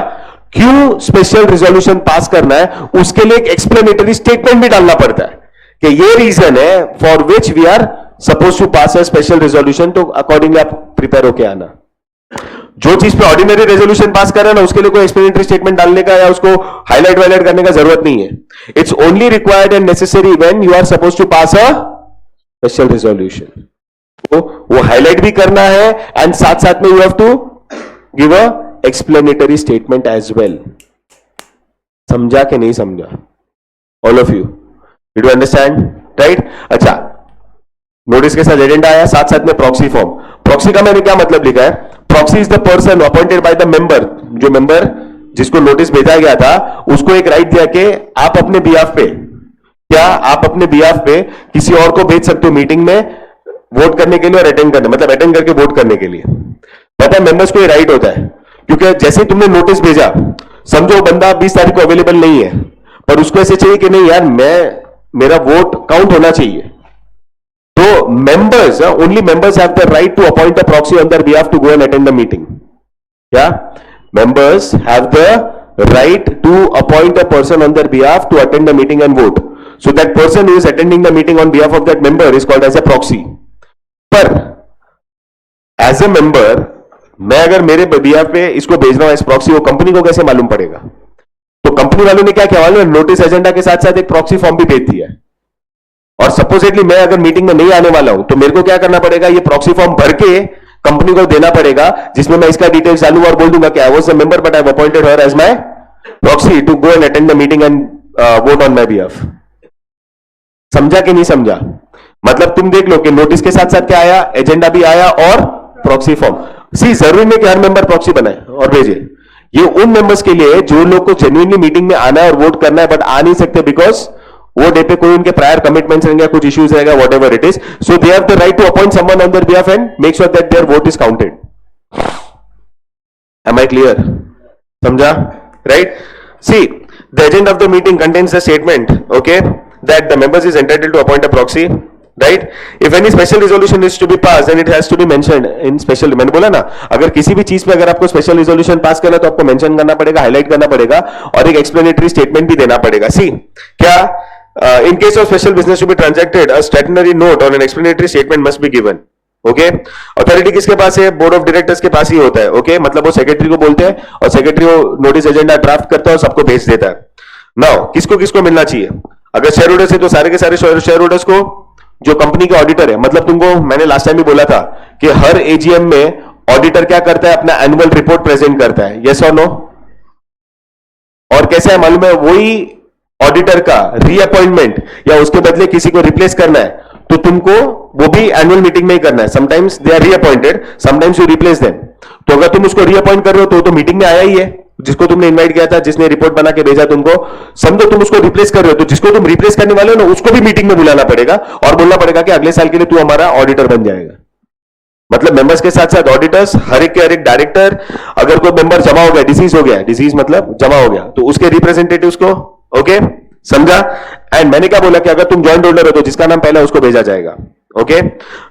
क्यों स्पेशल रिजोल्यूशन पास करना है, उसके लिए एक एक्सप्लेनेटरी स्टेटमेंट भी डालना पड़ता है कि ये रीजन है for which we are suppose to pass a special resolution. तो अकॉर्डिंगली आप प्रिपेयर होके आना। जो चीज पे ऑर्डिनरी रेजोल्यूशन पास कर रहे हैं ना, उसके लिए कोई एक्सप्लेनेटरी स्टेटमेंट डालने का या उसको हाईलाइट वाईलाइट करने का जरूरत नहीं है। It's only required and necessary when you are suppose to pass a special resolution. तो वो हाईलाइट भी करना है एंड साथ साथ में you have to give a explanatory statement as well. समझा कि नहीं समझा? All of you did you understand? Right? अच्छा, नोटिस के साथ एजेंडा आया, साथ साथ में प्रॉक्सी फॉर्म। प्रॉक्सी का मैंने क्या मतलब लिखा है? Proxy is the person appointed by the member. जो मेंबर जिसको नोटिस भेजा गया था उसको एक राइट दिया कि आप अपने बिहाफ पे, क्या आप अपने बिहाफ पे किसी और को भेज सकते हो मीटिंग में वोट करने के लिए और अटेंड करने, मतलब अटेंड करके वोट करने के लिए। पता है मेंबर्स को ये राइट होता है, क्योंकि जैसे तुमने नोटिस भेजा, समझो बंदा 20 तारीख को अवेलेबल नहीं है, पर उसको ऐसे चाहिए कि नहीं यार मेरा वोट काउंट होना चाहिए, तो members, only members have the right to appoint a proxy on their behalf to go and attend the meeting. Yeah, members have the right to appoint a person on their behalf to attend the meeting and vote. So that person who is attending the meeting on behalf of that member is called as a proxy. पर as a member, मैं अगर मेरे behalf पे इसको भेज रहा हूं as proxy, वो कंपनी को कैसे मालूम पड़ेगा? तो कंपनी वालों ने क्या किया मालूम? नोटिस एजेंडा के साथ साथ एक प्रॉक्सी फॉर्म भी भेज दिया है। और सपोजिटली मैं अगर मीटिंग में नहीं आने वाला हूं तो मेरे को क्या करना पड़ेगा? ये प्रॉक्सी फॉर्म भर के कंपनी को देना पड़ेगा, जिसमें मैं इसका डिटेल्स डालूंगा और बोल दूंगा कि I was a member but I have appointed her as my proxy to go and attend the meeting and vote on my behalf. समझा कि नहीं समझा? मतलब तुम देख लो कि नोटिस के साथ साथ क्या आया, एजेंडा भी आया और प्रॉक्सी फॉर्म। सी जरूरी नहीं कि हर मेंबर प्रॉक्सी बनाए और भेजे, ये उन मेंबर्स के लिए जो लोग को जेन्युइनली मीटिंग में आना है और वोट करना है बट आ नहीं सकते बिकॉज वो डे पे कोई उनके प्रायर कमिटमेंट्स रहेंगे, कुछ इश्यूज रहेगा, whatever it is, so they have the right to appoint someone on their behalf and make sure that their vote is counted. Am I clear? समझा? Right? See the agenda of the meeting contains the statement, okay, that the members is entitled to appoint a proxy, right? If any special resolution is to be pass then it has to be mentioned in special. मैंने बोला ना, अगर किसी भी चीज पे अगर आपको स्पेशल रिजोल्यूशन पास करना है तो आपको मेंशन करना पड़ेगा, हाईलाइट करना पड़ेगा और एक एक्सप्लेनेटरी स्टेटमेंट भी देना पड़ेगा। सी क्या in case of special business to be transacted, a statutory note or an explanatory statement must be given. Okay, authority किसके पास है? बोर्ड ऑफ डायरेक्टर्स के पास ही होता है। ओके, मतलब वो सेक्रेटरी को बोलते हैं और सेक्रेटरी वो नोटिस एजेंडा ड्राफ्ट करता है और सबको भेज देता है। नाउ किसको किसको मिलना चाहिए? अगर शेयर होल्डर्स है तो सारे के सारे शेयर होल्डर्स को, जो कंपनी के ऑडिटर है, मतलब तुमको मैंने लास्ट टाइम भी बोला था कि हर एजीएम में ऑडिटर क्या करता है? अपना एनुअल रिपोर्ट प्रेजेंट करता है, यस और नो? और कैसा है मालूम है? वही ऑडिटर का रीअपॉइंटमेंट या उसके बदले किसी को रिप्लेस करना है तो तुमको वो भी एनुअल मीटिंग में ही करना है। Sometimes they are reappointed, sometimes you replace them. तो अगर तुम उसको रीअपॉइंट कर रहे हो तो मीटिंग में आया ही है, जिसको तुमने इनवाइट किया था, जिसने रिपोर्ट बना के भेजा तुमको। समझो तुम उसको रिप्लेस कर रहे हो तो जिसको तुम रिप्लेस करने वाले हो ना उसको भी मीटिंग में बुलाना पड़ेगा और बोलना पड़ेगा कि अगले साल के लिए तू हमारा ऑडिटर बन जाएगा। मतलब मेंबर्स के साथ साथ ऑडिटर्स, हर एक के हर एक डायरेक्टर, अगर कोई मेंबर जमा हो गया, डिसीज हो गया, डिसीज मतलब जमा हो गया, तो उसके रिप्रेजेंटेटिव्स को, ओके, समझा? एंड मैंने क्या बोला कि अगर तुम जॉइंट होल्डर हो तो जिसका नाम पहला उसको भेजा जाएगा। ओके,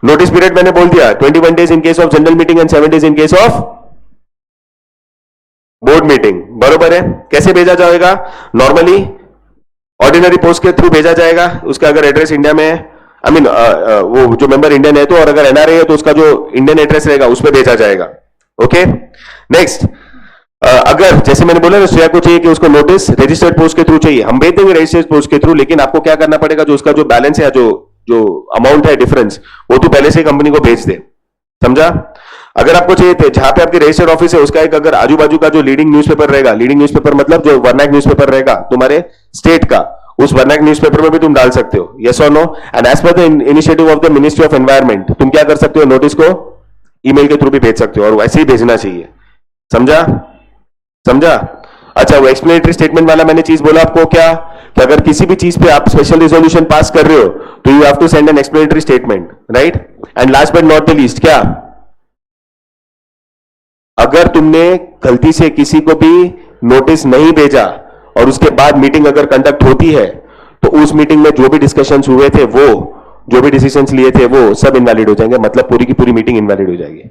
नोटिस पीरियड मैंने बोल दिया 21 days in case of general meeting and 7 days in case of board meeting. बरोबर है? कैसे भेजा जाएगा? नॉर्मली ऑर्डिनरी पोस्ट के थ्रू भेजा जाएगा। उसका अगर एड्रेस इंडिया में है, आई मीन वो जो मेंबर इंडियन है तो, और अगर एनआरआई है तो उसका जो इंडियन एड्रेस रहेगा उस पर भेजा जाएगा। ओके, नेक्स्ट, अगर जैसे मैंने बोला ना श्रेया को चाहिए कि उसको नोटिस रजिस्टर्ड पोस्ट के थ्रू चाहिए, हम भेज देंगे रजिस्टर्ड पोस्ट के थ्रू, लेकिन आपको क्या करना पड़ेगा? जो उसका जो बैलेंस है, जो अमाउंट है डिफरेंस, वो तो पहले से कंपनी को भेज दे। समझा? अगर आपको चाहिए थे, जहां पे आपकी रजिस्टर्ड ऑफिस है उसका एक अगर आजू बाजू का जो लीडिंग न्यूज़पेपर रहेगा, लीडिंग न्यूज़पेपर मतलब जो वर्नाक न्यूज़पेपर रहेगा तुम्हारे स्टेट का, उस वर्नाक न्यूज़पेपर में भी तुम डाल सकते हो, यस और no? And as per the initiative of the ministry of environment तुम क्या कर सकते हो? नोटिस को ईमेल के थ्रू भी भेज सकते हो और वैसे ही भेजना चाहिए। समझा? समझा? अच्छा, वो एक्सप्लेनेटरी स्टेटमेंट वाला मैंने चीज बोला आपको क्या, कि अगर किसी भी चीज पे आप स्पेशल रिजोल्यूशन पास कर रहे हो तो you have to send an explanatory statement, right? And last but not the least, क्या, अगर तुमने गलती से किसी को भी नोटिस नहीं भेजा और उसके बाद मीटिंग अगर कंडक्ट होती है तो उस मीटिंग में जो भी डिस्कशंस हुए थे, वो जो भी डिसीजंस लिए थे वो सब इनवैलिड हो जाएंगे, मतलब पूरी की पूरी मीटिंग इनवैलिड हो जाएगी।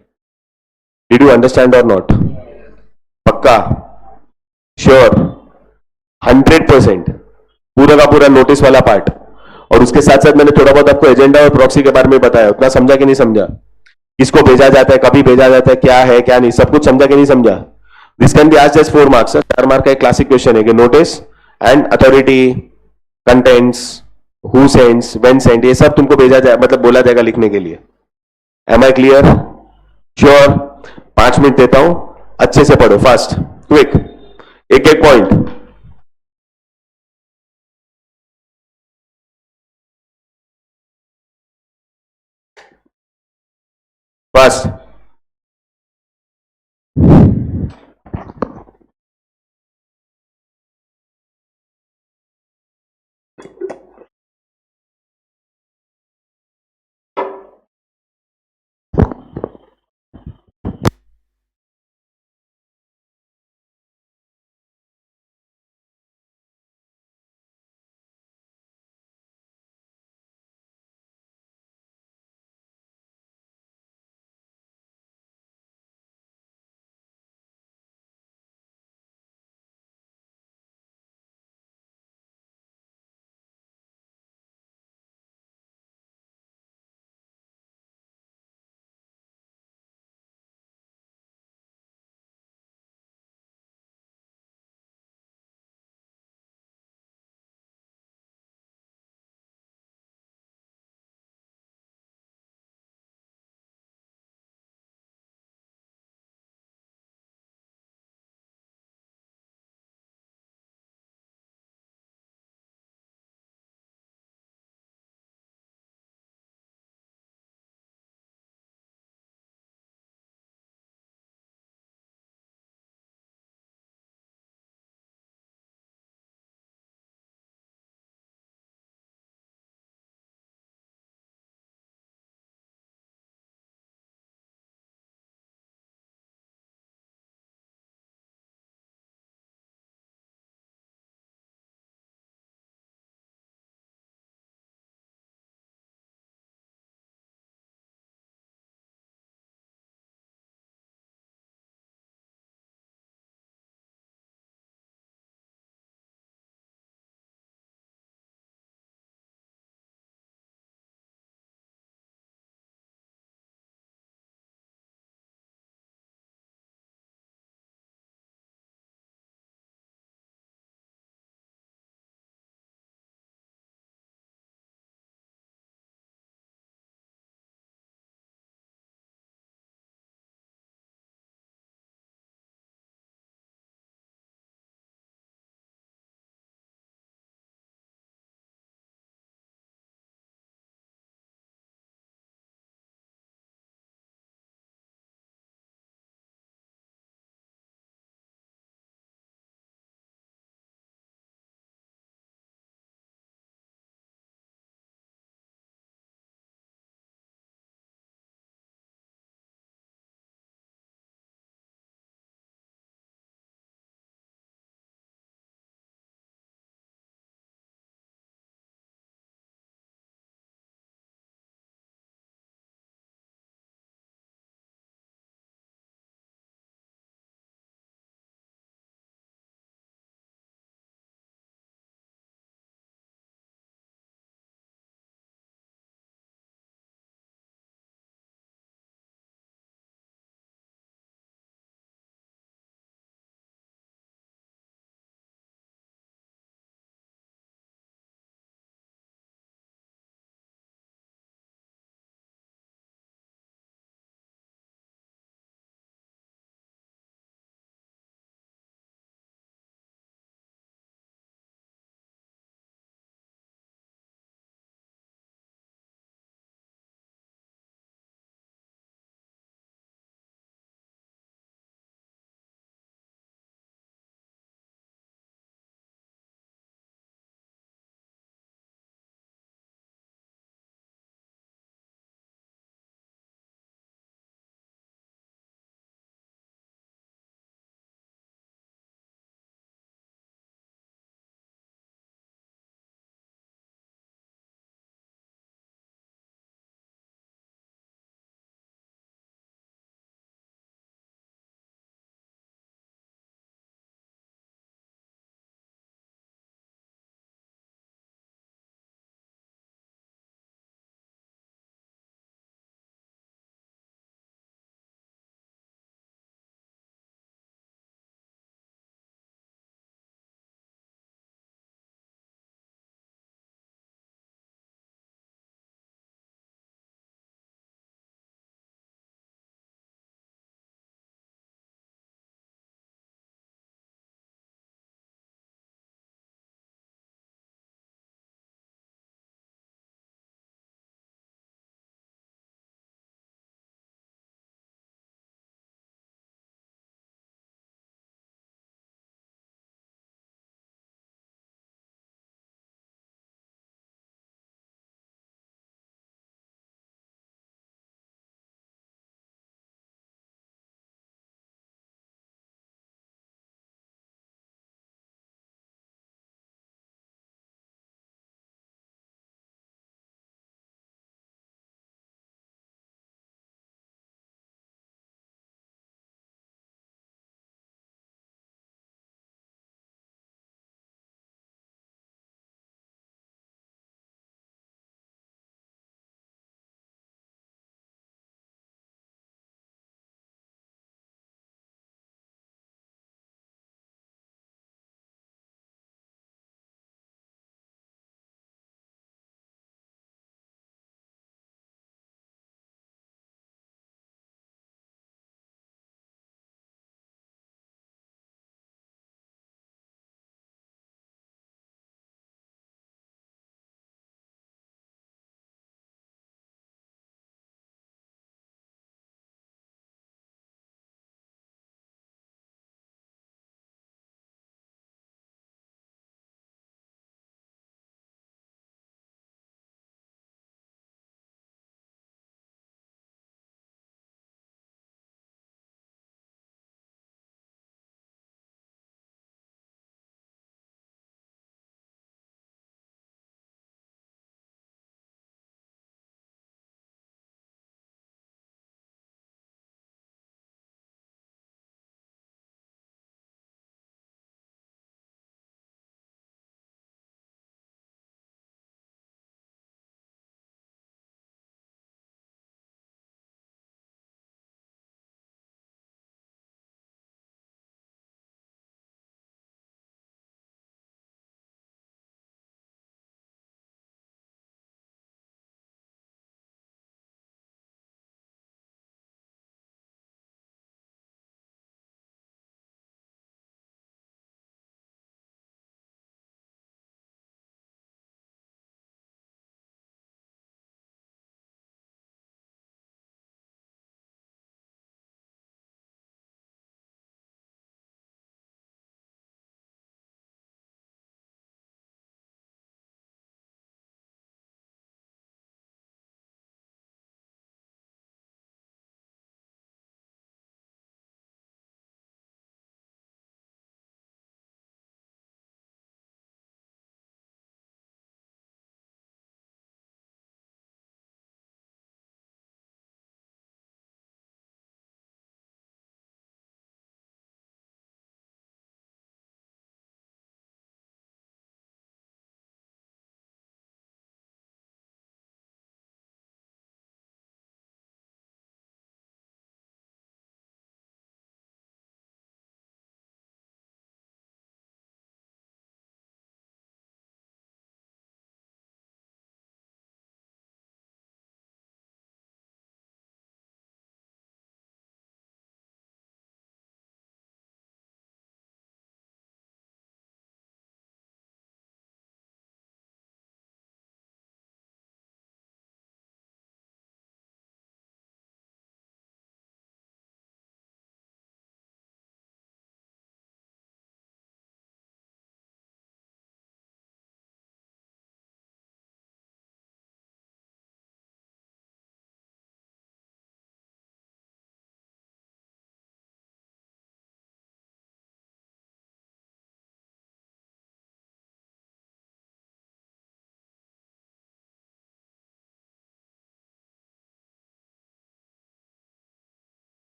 डिड यू अंडरस्टैंड और नॉट? पक्का? श्योर? 100%? पूरा का पूरा नोटिस वाला पार्ट, और उसके साथ साथ मैंने थोड़ा बहुत आपको एजेंडा और प्रॉक्सी के बारे में बताया, उतना समझा कि नहीं समझा? किसको भेजा जाता है, कभी भेजा जाता है, क्या है क्या नहीं, सब कुछ समझा कि नहीं समझा? दिस कैन बी आज जस्ट 4 मार्क्स, 4 मार्क का एक क्लासिक क्वेश्चन है कि notice and authority, contents, who sends, when send, ये सब तुमको भेजा जाए, मतलब बोला जाएगा लिखने के लिए। Am I clear? Sure? 5 minute देता हूं, अच्छे से पढ़ो, फास्ट, क्विक, एक एक पॉइंट, फास्ट।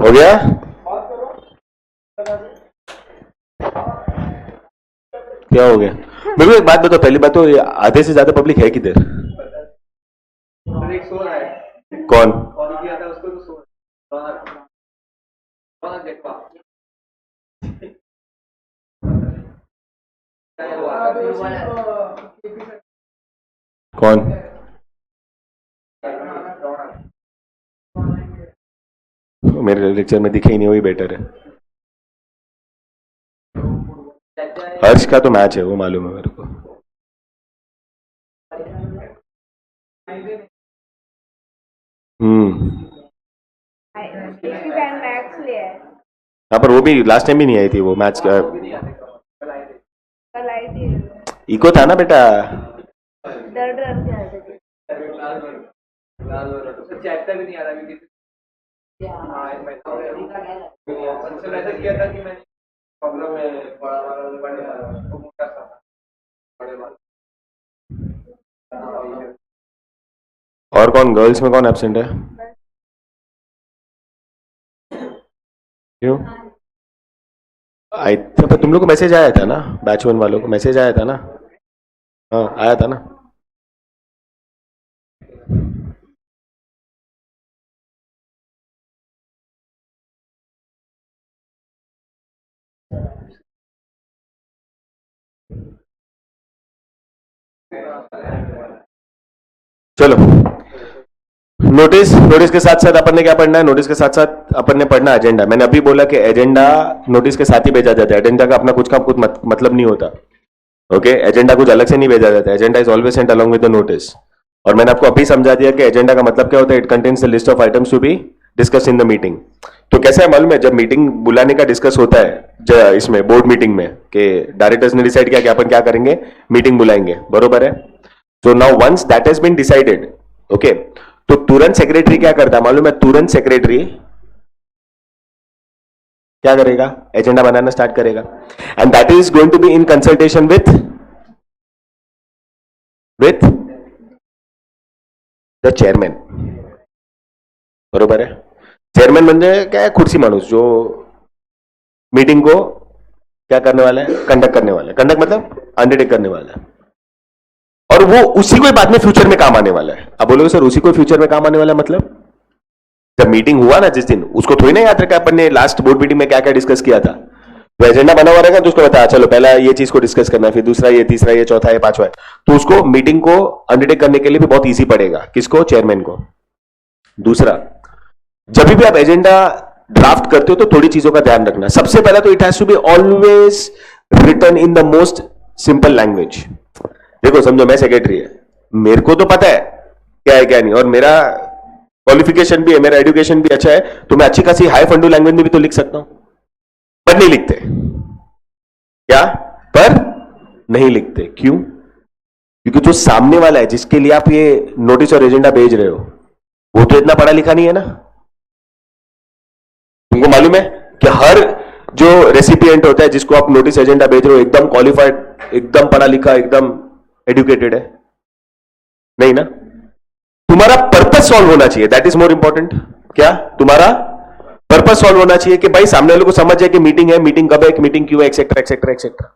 हो गया? क्या हो गया? मेरे को एक बात बताओ, पहली बात तो ये आधे से ज्यादा पब्लिक है किधर? कौन? कौन? मेरे लेक्चर में दिखे ही नहीं, वही बेटर है। हर्ष का तो मैच है, वो मालूम है मेरे को। हाँ, पर वो भी लास्ट टाइम भी नहीं आई थी वो मैच का। इको था ना बेटा। डर डर के आते थे। चैप्टर भी नहीं आ रहा अभी। हाँ, एक महीना हो गया। उनसे मैसेज किया था कि मैं प्रॉब्लम है, बड़ा वाला बड़े वाला तो मोटा सा बड़े वाला। और कौन गर्ल्स में कौन एब्सेंट है? क्यों? आई तो तुम लोग को मैसेज आया था ना, बैच 1 वालों को मैसेज आया था ना? हाँ, आया था ना। चलो, नोटिस नोटिस के साथ साथ अपन ने क्या पढ़ना है? नोटिस के साथ साथ अपन ने पढ़ना एजेंडा। मैंने अभी बोला कि एजेंडा नोटिस के साथ ही भेजा जाता है। एजेंडा का अपना कुछ का कुछ मतलब नहीं होता। ओके, एजेंडा कुछ अलग से नहीं भेजा जाता। Agenda is always sent along with the notice. और मैंने आपको अभी समझा दिया कि एजेंडा का मतलब क्या होता है। It contains the list of items to be discuss in the meeting. तो कैसा है मालूम है, जब मीटिंग बुलाने का डिस्कस होता है इसमें बोर्ड मीटिंग में, कि डायरेक्टर्स ने डिसाइड किया कि अपन क्या करेंगे, मीटिंग बुलाएंगे, बरोबर है? तो now once that has been decided, okay, तो तुरंत सेक्रेटरी क्या करता है मालूम है? तुरंत सेक्रेटरी क्या करेगा? एजेंडा बनाना स्टार्ट करेगा। And that is going to be in consultation with the chairman, बरोबर है? चेयरमैन म्हणजे क्या? खुर्सी माणूस जो मीटिंग को क्या करने वाला है? कंडक्ट करने वाला है। कंडक्ट मतलब अंडरटेक करने वाला है। और वो उसी को बाद में फ्यूचर में काम आने वाला है। अब बोलोगे सर उसी को फ्यूचर में काम आने वाला है मतलब? जब मीटिंग हुआ ना जिस दिन, उसको थोड़ी ना याद रखा अपन ने लास्ट बोर्ड मीटिंग में क्या क्या डिस्कस किया था। तो एजेंडा बना हुआ रहेगा तो उसको बताया चलो पहला ये चीज को डिस्कस करना है, फिर दूसरा ये, तीसरा ये, चौथा ये, पांचवा है। तो उसको मीटिंग को अंडरटेक करने के लिए भी बहुत ईजी पड़ेगा। किसको? चेयरमैन को। दूसरा, जब भी आप एजेंडा ड्राफ्ट करते हो तो थोड़ी चीजों का ध्यान रखना। सबसे पहला तो it has to be always written in the most simple language. देखो समझो, मैं सेक्रेटरी है, मेरे को तो पता है क्या है क्या नहीं, और मेरा क्वालिफिकेशन भी है, मेरा एजुकेशन भी अच्छा है, तो मैं अच्छी खासी हाई फंडू लैंग्वेज में भी तो लिख सकता हूं, पर नहीं लिखते। क्या? पर नहीं लिखते। क्यों? क्योंकि जो सामने वाला है जिसके लिए आप ये नोटिस और एजेंडा भेज रहे हो, वो तो इतना पढ़ा लिखा नहीं है ना। तुमको मालूम है कि हर जो रेसिपिएंट होता है जिसको आप नोटिस एजेंडा भेज रहे हो, एकदम क्वालिफाइड, एकदम पढ़ा लिखा, एकदम एजुकेटेड है? नहीं ना। तुम्हारा पर्पस सॉल्व होना चाहिए, दैट इज मोर इंपॉर्टेंट। क्या? तुम्हारा पर्पस सॉल्व होना चाहिए कि भाई सामने वाले को समझ जाए कि मीटिंग है, मीटिंग कब है, मीटिंग क्यों है, एक्सेट्रा एक्सेट्रा एक्सेट्रा।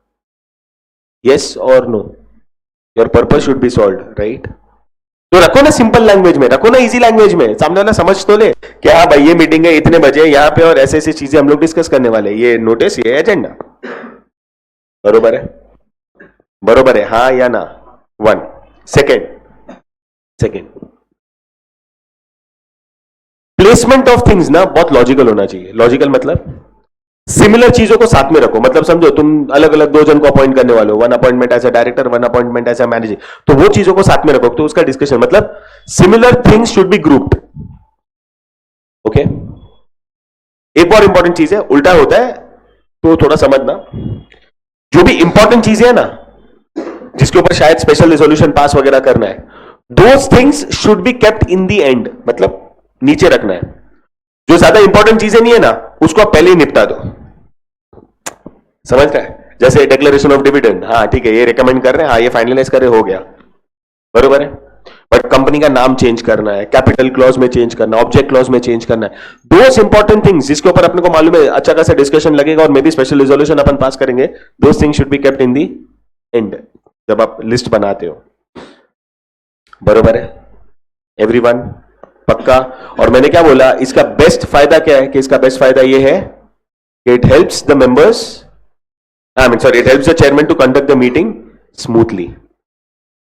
यस और no? Your purpose should be solve, right? तो रखो ना सिंपल लैंग्वेज में, रखो ना इजी लैंग्वेज में, सामने वाला समझ तो ले कि हाँ भाई ये मीटिंग है, इतने बजे यहाँ पे, और ऐसे ऐसी चीजें हम लोग डिस्कस करने वाले, ये नोटिस, ये एजेंडा। बरोबर है? बरोबर है? हाँ या ना? 1 सेकेंड प्लेसमेंट ऑफ थिंग्स ना बहुत लॉजिकल होना चाहिए। लॉजिकल मतलब सिमिलर चीजों को साथ में रखो। मतलब समझो तुम अलग अलग 2 जन को अपॉइंट करने वाले हो, 1 appointment as a director, 1 appointment as a manager, तो वो चीजों को साथ में रखो, तो उसका डिस्कशन मतलब similar things should be grouped. Okay, एक और इंपॉर्टेंट चीज है, उल्टा होता है तो थोड़ा समझना। जो भी इंपॉर्टेंट चीजें है ना, जिसके ऊपर शायद स्पेशल रिजोल्यूशन पास वगैरह करना है, those things should be kept in the and, मतलब नीचे रखना है। जो ज्यादा इंपॉर्टेंट चीजें नहीं है ना, उसको आप पहले ही निपटा दो। समझ रहे हैं? जैसे डिक्लेरेशन ऑफ डिविडेंड, हाँ ठीक है, ये रिकमेंड कर रहे हैं, हाँ ये फाइनलाइज कर रहे, हो गया, बरोबर है? बट कंपनी का नाम चेंज करना है, कैपिटल क्लॉज में चेंज करना है, ऑब्जेक्ट क्लॉज में चेंज करना है, दोस इंपॉर्टेंट थिंग्स जिसके ऊपर अपने को मालूम है अच्छा खासा डिस्कशन लगेगा और मे बी स्पेशल रिजोल्यूशन अपन पास करेंगे, those things should be kept in the and जब आप लिस्ट बनाते हो। बरोबर है एवरीवन? पक्का? और मैंने क्या बोला, इसका बेस्ट फायदा क्या है कि इसका बेस्ट फायदा ये है कि it helps the members, I mean sorry, it helps the chairman to conduct the meeting smoothly.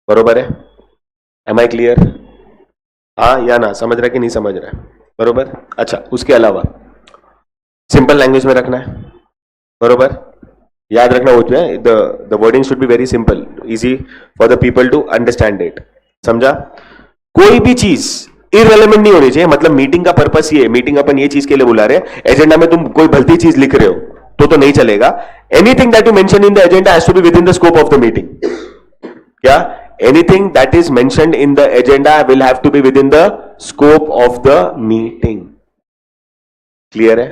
बरोबर है? Am I clear? हाँ या ना? समझ रहा है कि नहीं समझ रहा है? बरोबर? अच्छा, उसके अलावा सिंपल लैंग्वेज में रखना है। बरोबर? याद रखना, the wording should be very simple, easy for the people to understand it. समझा? कोई भी चीज इररिलेवेंट नहीं होनी चाहिए। मतलब मीटिंग का पर्पस ये, मीटिंग अपन ये चीज के लिए बुला रहे हैं, एजेंडा में तुम कोई भलती चीज लिख रहे हो तो नहीं चलेगा। Anything that you mention in the agenda has to be within the scope of the meeting. क्या? Anything that is mentioned in the agenda will have to be within the scope of the meeting. Clear है?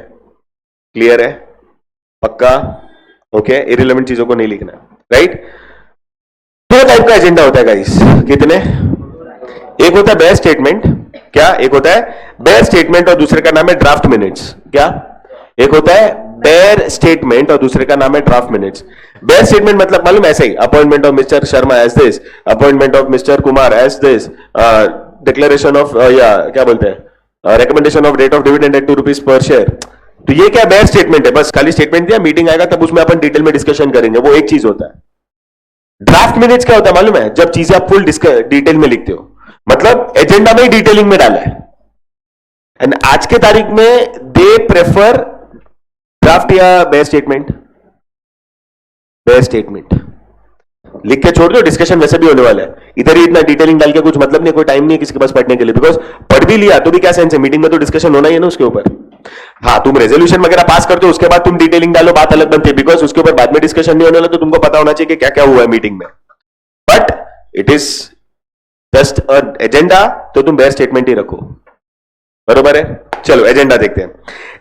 Clear है? पक्का? Okay, irrelevant चीजों को नहीं लिखना, right? दो type का एजेंडा होता है गाइस। कितने? एक होता है बेयर स्टेटमेंट। क्या? एक होता है बेयर स्टेटमेंट और दूसरे का नाम है ड्राफ्ट मिनट्स। क्या? एक होता है बेयर स्टेटमेंट और दूसरे का नाम है ड्राफ्ट मिनट्स। बेयर स्टेटमेंट मतलब मालूम ऐसे ही, appointment of mister Sharma as this, appointment of mister Kumar as this, declaration of या क्या बोलते हैं, recommendation of rate of dividend at ₹2 per share. तो ये क्या बेयर स्टेटमेंट है? बस खाली स्टेटमेंट दिया, मीटिंग आएगा तब उसमें अपन डिटेल में डिस्कशन करेंगे, वो एक चीज होता है। ड्राफ्ट मिनट्स क्या होता है मालूम है? जब चीजें आप फुल डिटेल में लिखते हो, मतलब एजेंडा में ही डिटेलिंग में डाला है। एंड आज के तारीख में दे प्रेफर ड्राफ्ट या बेयर स्टेटमेंट? Bare statement. लिख के छोड़ दो, डिस्कशन वैसे भी होने वाला है, इधर ही इतना डिटेलिंग डाल के कुछ मतलब नहीं, कोई टाइम नहीं है किसी के पास पढ़ने के लिए, बिकॉज पढ़ भी लिया तो भी क्या सेंस है, मीटिंग में तो डिस्कशन होना ही है ना उसके ऊपर। हाँ, तुम रेजोल्यूशन वगैरह पास करते हो, उसके बाद तुम डिटेलिंग डालो, बात अलग बनती है, बिकॉज उसके ऊपर बाद में डिस्कशन नहीं होने वाला, तो तुमको पता होना चाहिए कि क्या क्या हुआ है मीटिंग में। But it is just a agenda, तो तुम बेयर स्टेटमेंट ही रखो। बरोबर है? चलो एजेंडा देखते हैं।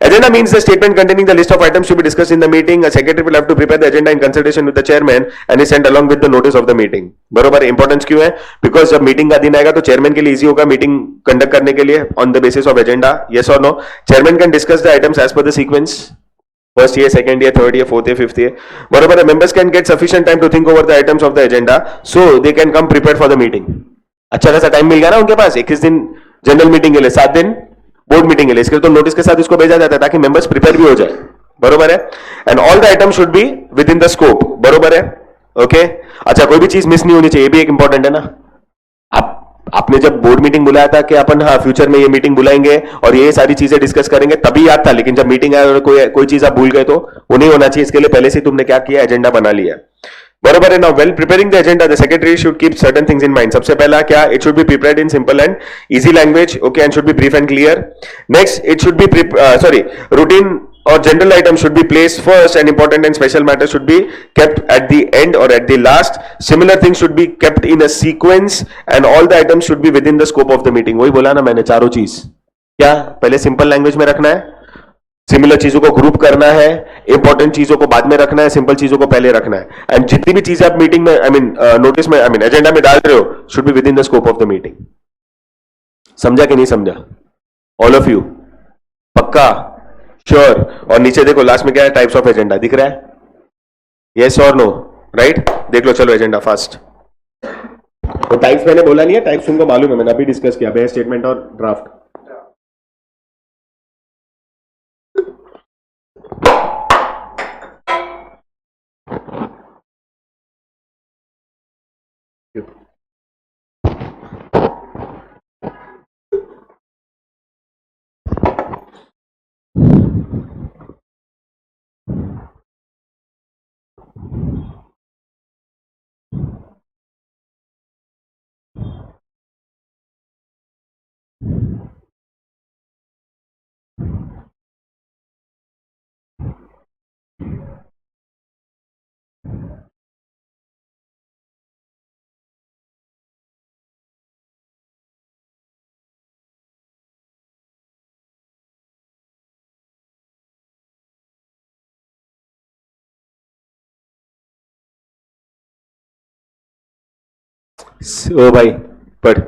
Agenda means the statement containing the list of items to be discussed in the meeting. A secretary will have to prepare the agenda in consultation with the chairman and is sent along with the notice of the meeting. बरोबर? Importance क्यों है? Because जब meeting का दिन आएगा तो chairman के लिए इजी होगा मीटिंग कंडक्ट करने के लिए on the basis of agenda. Yes और no? Chairman can discuss the items as per the sequence, first year, second year, third year, fourth year, fifth year. बरोबर है? Members can get sufficient time to think over the items of the agenda, so they can come prepared for the meeting. अच्छा खासा time मिल गया ना उनके पास, 21 दिन general meeting के लिए, 7 दिन बोर्ड मीटिंग के लिए, इसके लिए तो नोटिस के साथ इसको भेजा जाता है ताकि मेंबर्स प्रिपेयर भी हो जाए। बरोबर है? And all the item should be within the scope. बरोबर है? ओके। अच्छा, कोई भी चीज मिस नहीं होनी चाहिए, ये भी एक इंपॉर्टेंट है ना। आपने जब बोर्ड मीटिंग बुलाया था कि अपन हाँ फ्यूचर में ये मीटिंग बुलाएंगे और ये सारी चीजें डिस्कस करेंगे, तभी याद था, लेकिन जब मीटिंग आया और कोई चीज आप भूल गए तो वो नहीं होना चाहिए। इसके लिए पहले से तुमने क्या किया, एजेंडा बना लिया। बरोबर है ना? Well preparing the agenda the secretary should keep certain things in mind. सबसे पहला क्या, it should be prepared in simple and easy language, okay, and should be brief and clear. Next, it should be routine or general items should be placed first and important and special matters should be kept at the end or at the last. Similar things should be kept in a sequence and all the items should be within the scope of the meeting. वही बोला ना मैंने, चारों चीज। क्या? पहले simple language में रखना है, सिमिलर चीजों को ग्रुप करना है, इंपॉर्टेंट चीजों को बाद में रखना है, सिंपल चीजों को पहले रखना है। एंड जितनी भी चीजें आप मीटिंग में नोटिस में एजेंडा में डाल रहे हो should be within the scope of the meeting. समझा कि नहीं समझा? All of you? पक्का? श्योर? और नीचे देखो लास्ट में क्या है, टाइप्स ऑफ एजेंडा दिख रहा है, यस और नो? राइट? देख लो, चलो एजेंडा फास्ट। तो टाइप्स मैंने बोला नहीं है, टाइप्स तुमको मालूम है, मैंने अभी डिस्कस किया, बेयर स्टेटमेंट और ड्राफ्ट। ओ भाई पढ़।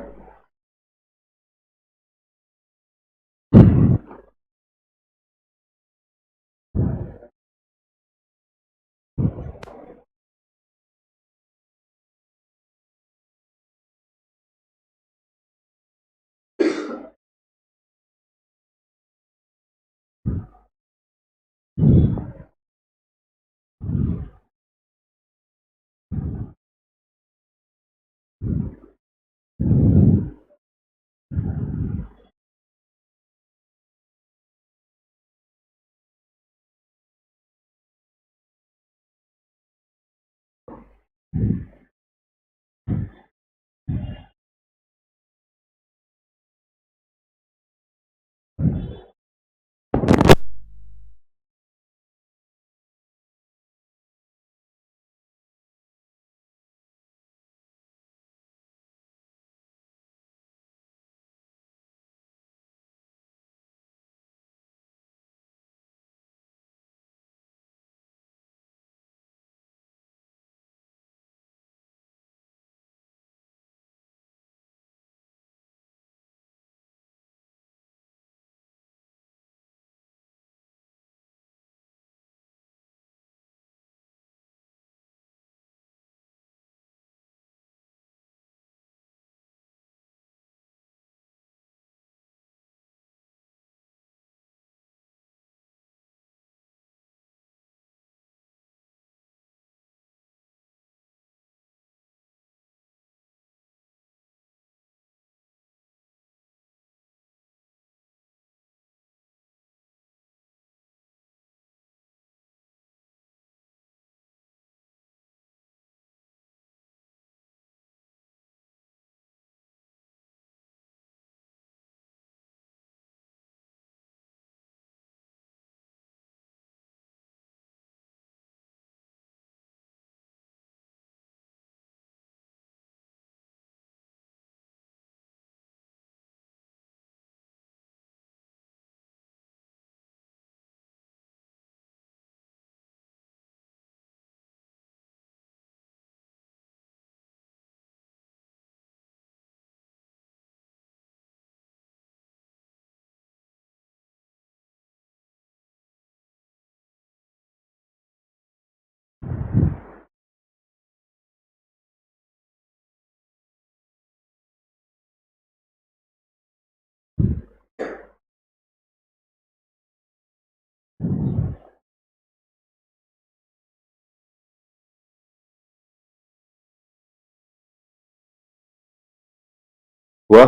हुआ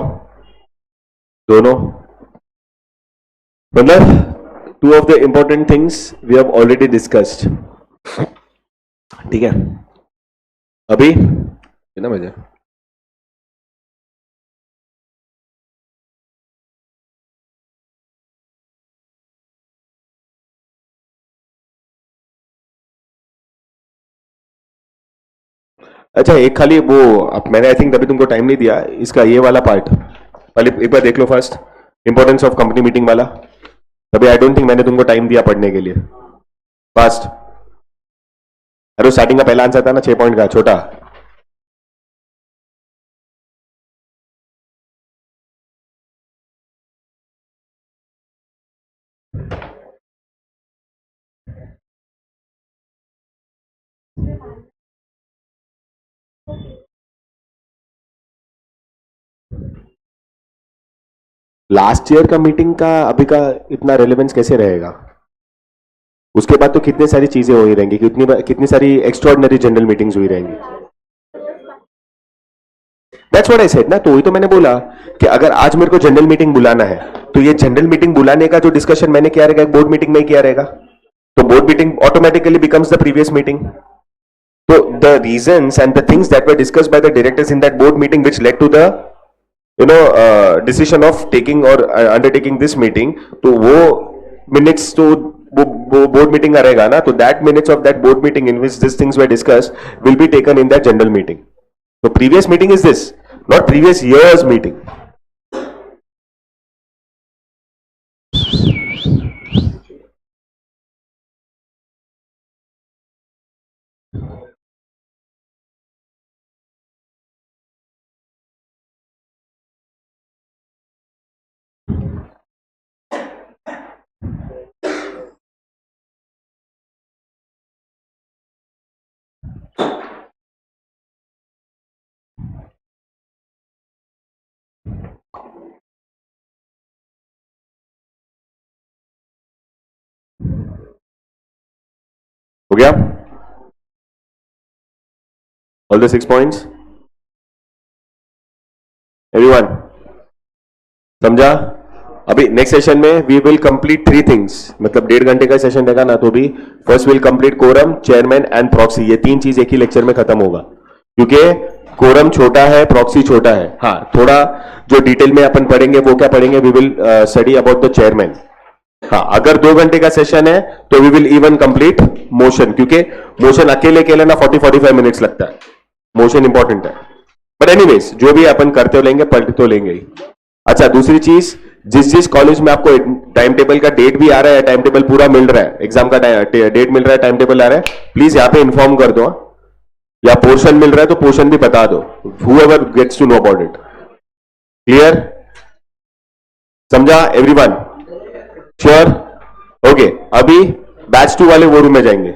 दोनों? मतलब two of the important things we have already discussed. ठीक है, अभी कितना बजे? अच्छा, एक खाली वो अब मैंने आई थिंक तभी तुमको टाइम नहीं दिया इसका, ये वाला पार्ट पहले एक बार देख लो first, importance of company meeting वाला. तभी आई डोंट थिंक मैंने तुमको टाइम दिया पढ़ने के लिए. फास्ट. अरे स्टार्टिंग का पहला आंसर था ना 6 पॉइंट का छोटा. लास्ट ईयर का मीटिंग का अभी का इतना रेलेवेंस कैसे रहेगा? उसके बाद तो कितनी सारी चीजें हो ही रहेंगी, कितनी कितनी सारी एक्स्ट्रॉर्डिनरी जनरल मीटिंग्स हुई रहेंगी. दैट्स व्हाट आई सेड ना, तो वही तो मैंने बोला कि अगर आज मेरे को जनरल मीटिंग बुलाना है तो ये जनरल मीटिंग बुलाने का जो डिस्कशन मैंने किया रहेगा बोर्ड मीटिंग में ही किया रहेगा. तो board meeting automatically becomes the previous meeting. So the reasons and the things that were discussed by the directors in that board meeting, which led to the decision of taking or undertaking this meeting, तो वो minutes तो वो board meeting का रहेगा ना, तो that minutes of that board meeting in which these things were discussed will be taken in that general meeting. So previous meeting is this, not previous year's meeting. हो गया? All the 6 points everyone समझा? अभी next session में we will complete 3 things, मतलब 1.5 घंटे का session रहेगा ना, तो भी first will complete quorum, chairman and proxy. ये 3 चीज एक ही लेक्चर में खत्म होगा, क्योंकि कोरम छोटा है, प्रॉक्सी छोटा है। हाँ, थोड़ा जो डिटेल में अपन पढ़ेंगे वो क्या पढ़ेंगे, we will study about the chairman. हाँ, अगर 2 घंटे का सेशन है तो we will even complete motion, क्योंकि मोशन अकेले अकेले ना 40-45 मिनट्स लगता है, मोशन इंपॉर्टेंट है। बट एनीवेज जो भी अपन करते हो लेंगे, पढ़ते तो लेंगे ही। अच्छा, दूसरी चीज, जिस कॉलेज में आपको टाइम टेबल का डेट भी आ रहा है, टाइम टेबल पूरा मिल रहा है, एग्जाम का डेट मिल रहा है, टाइम टेबल आ रहा है, प्लीज यहाँ पे इन्फॉर्म कर दो। या पोर्शन मिल रहा है तो पोर्शन भी बता दो, whoever gets to know about it. Clear? समझा एवरीवन? श्योर? ओके, अभी बैच 2 वाले वो रूम में जाएंगे।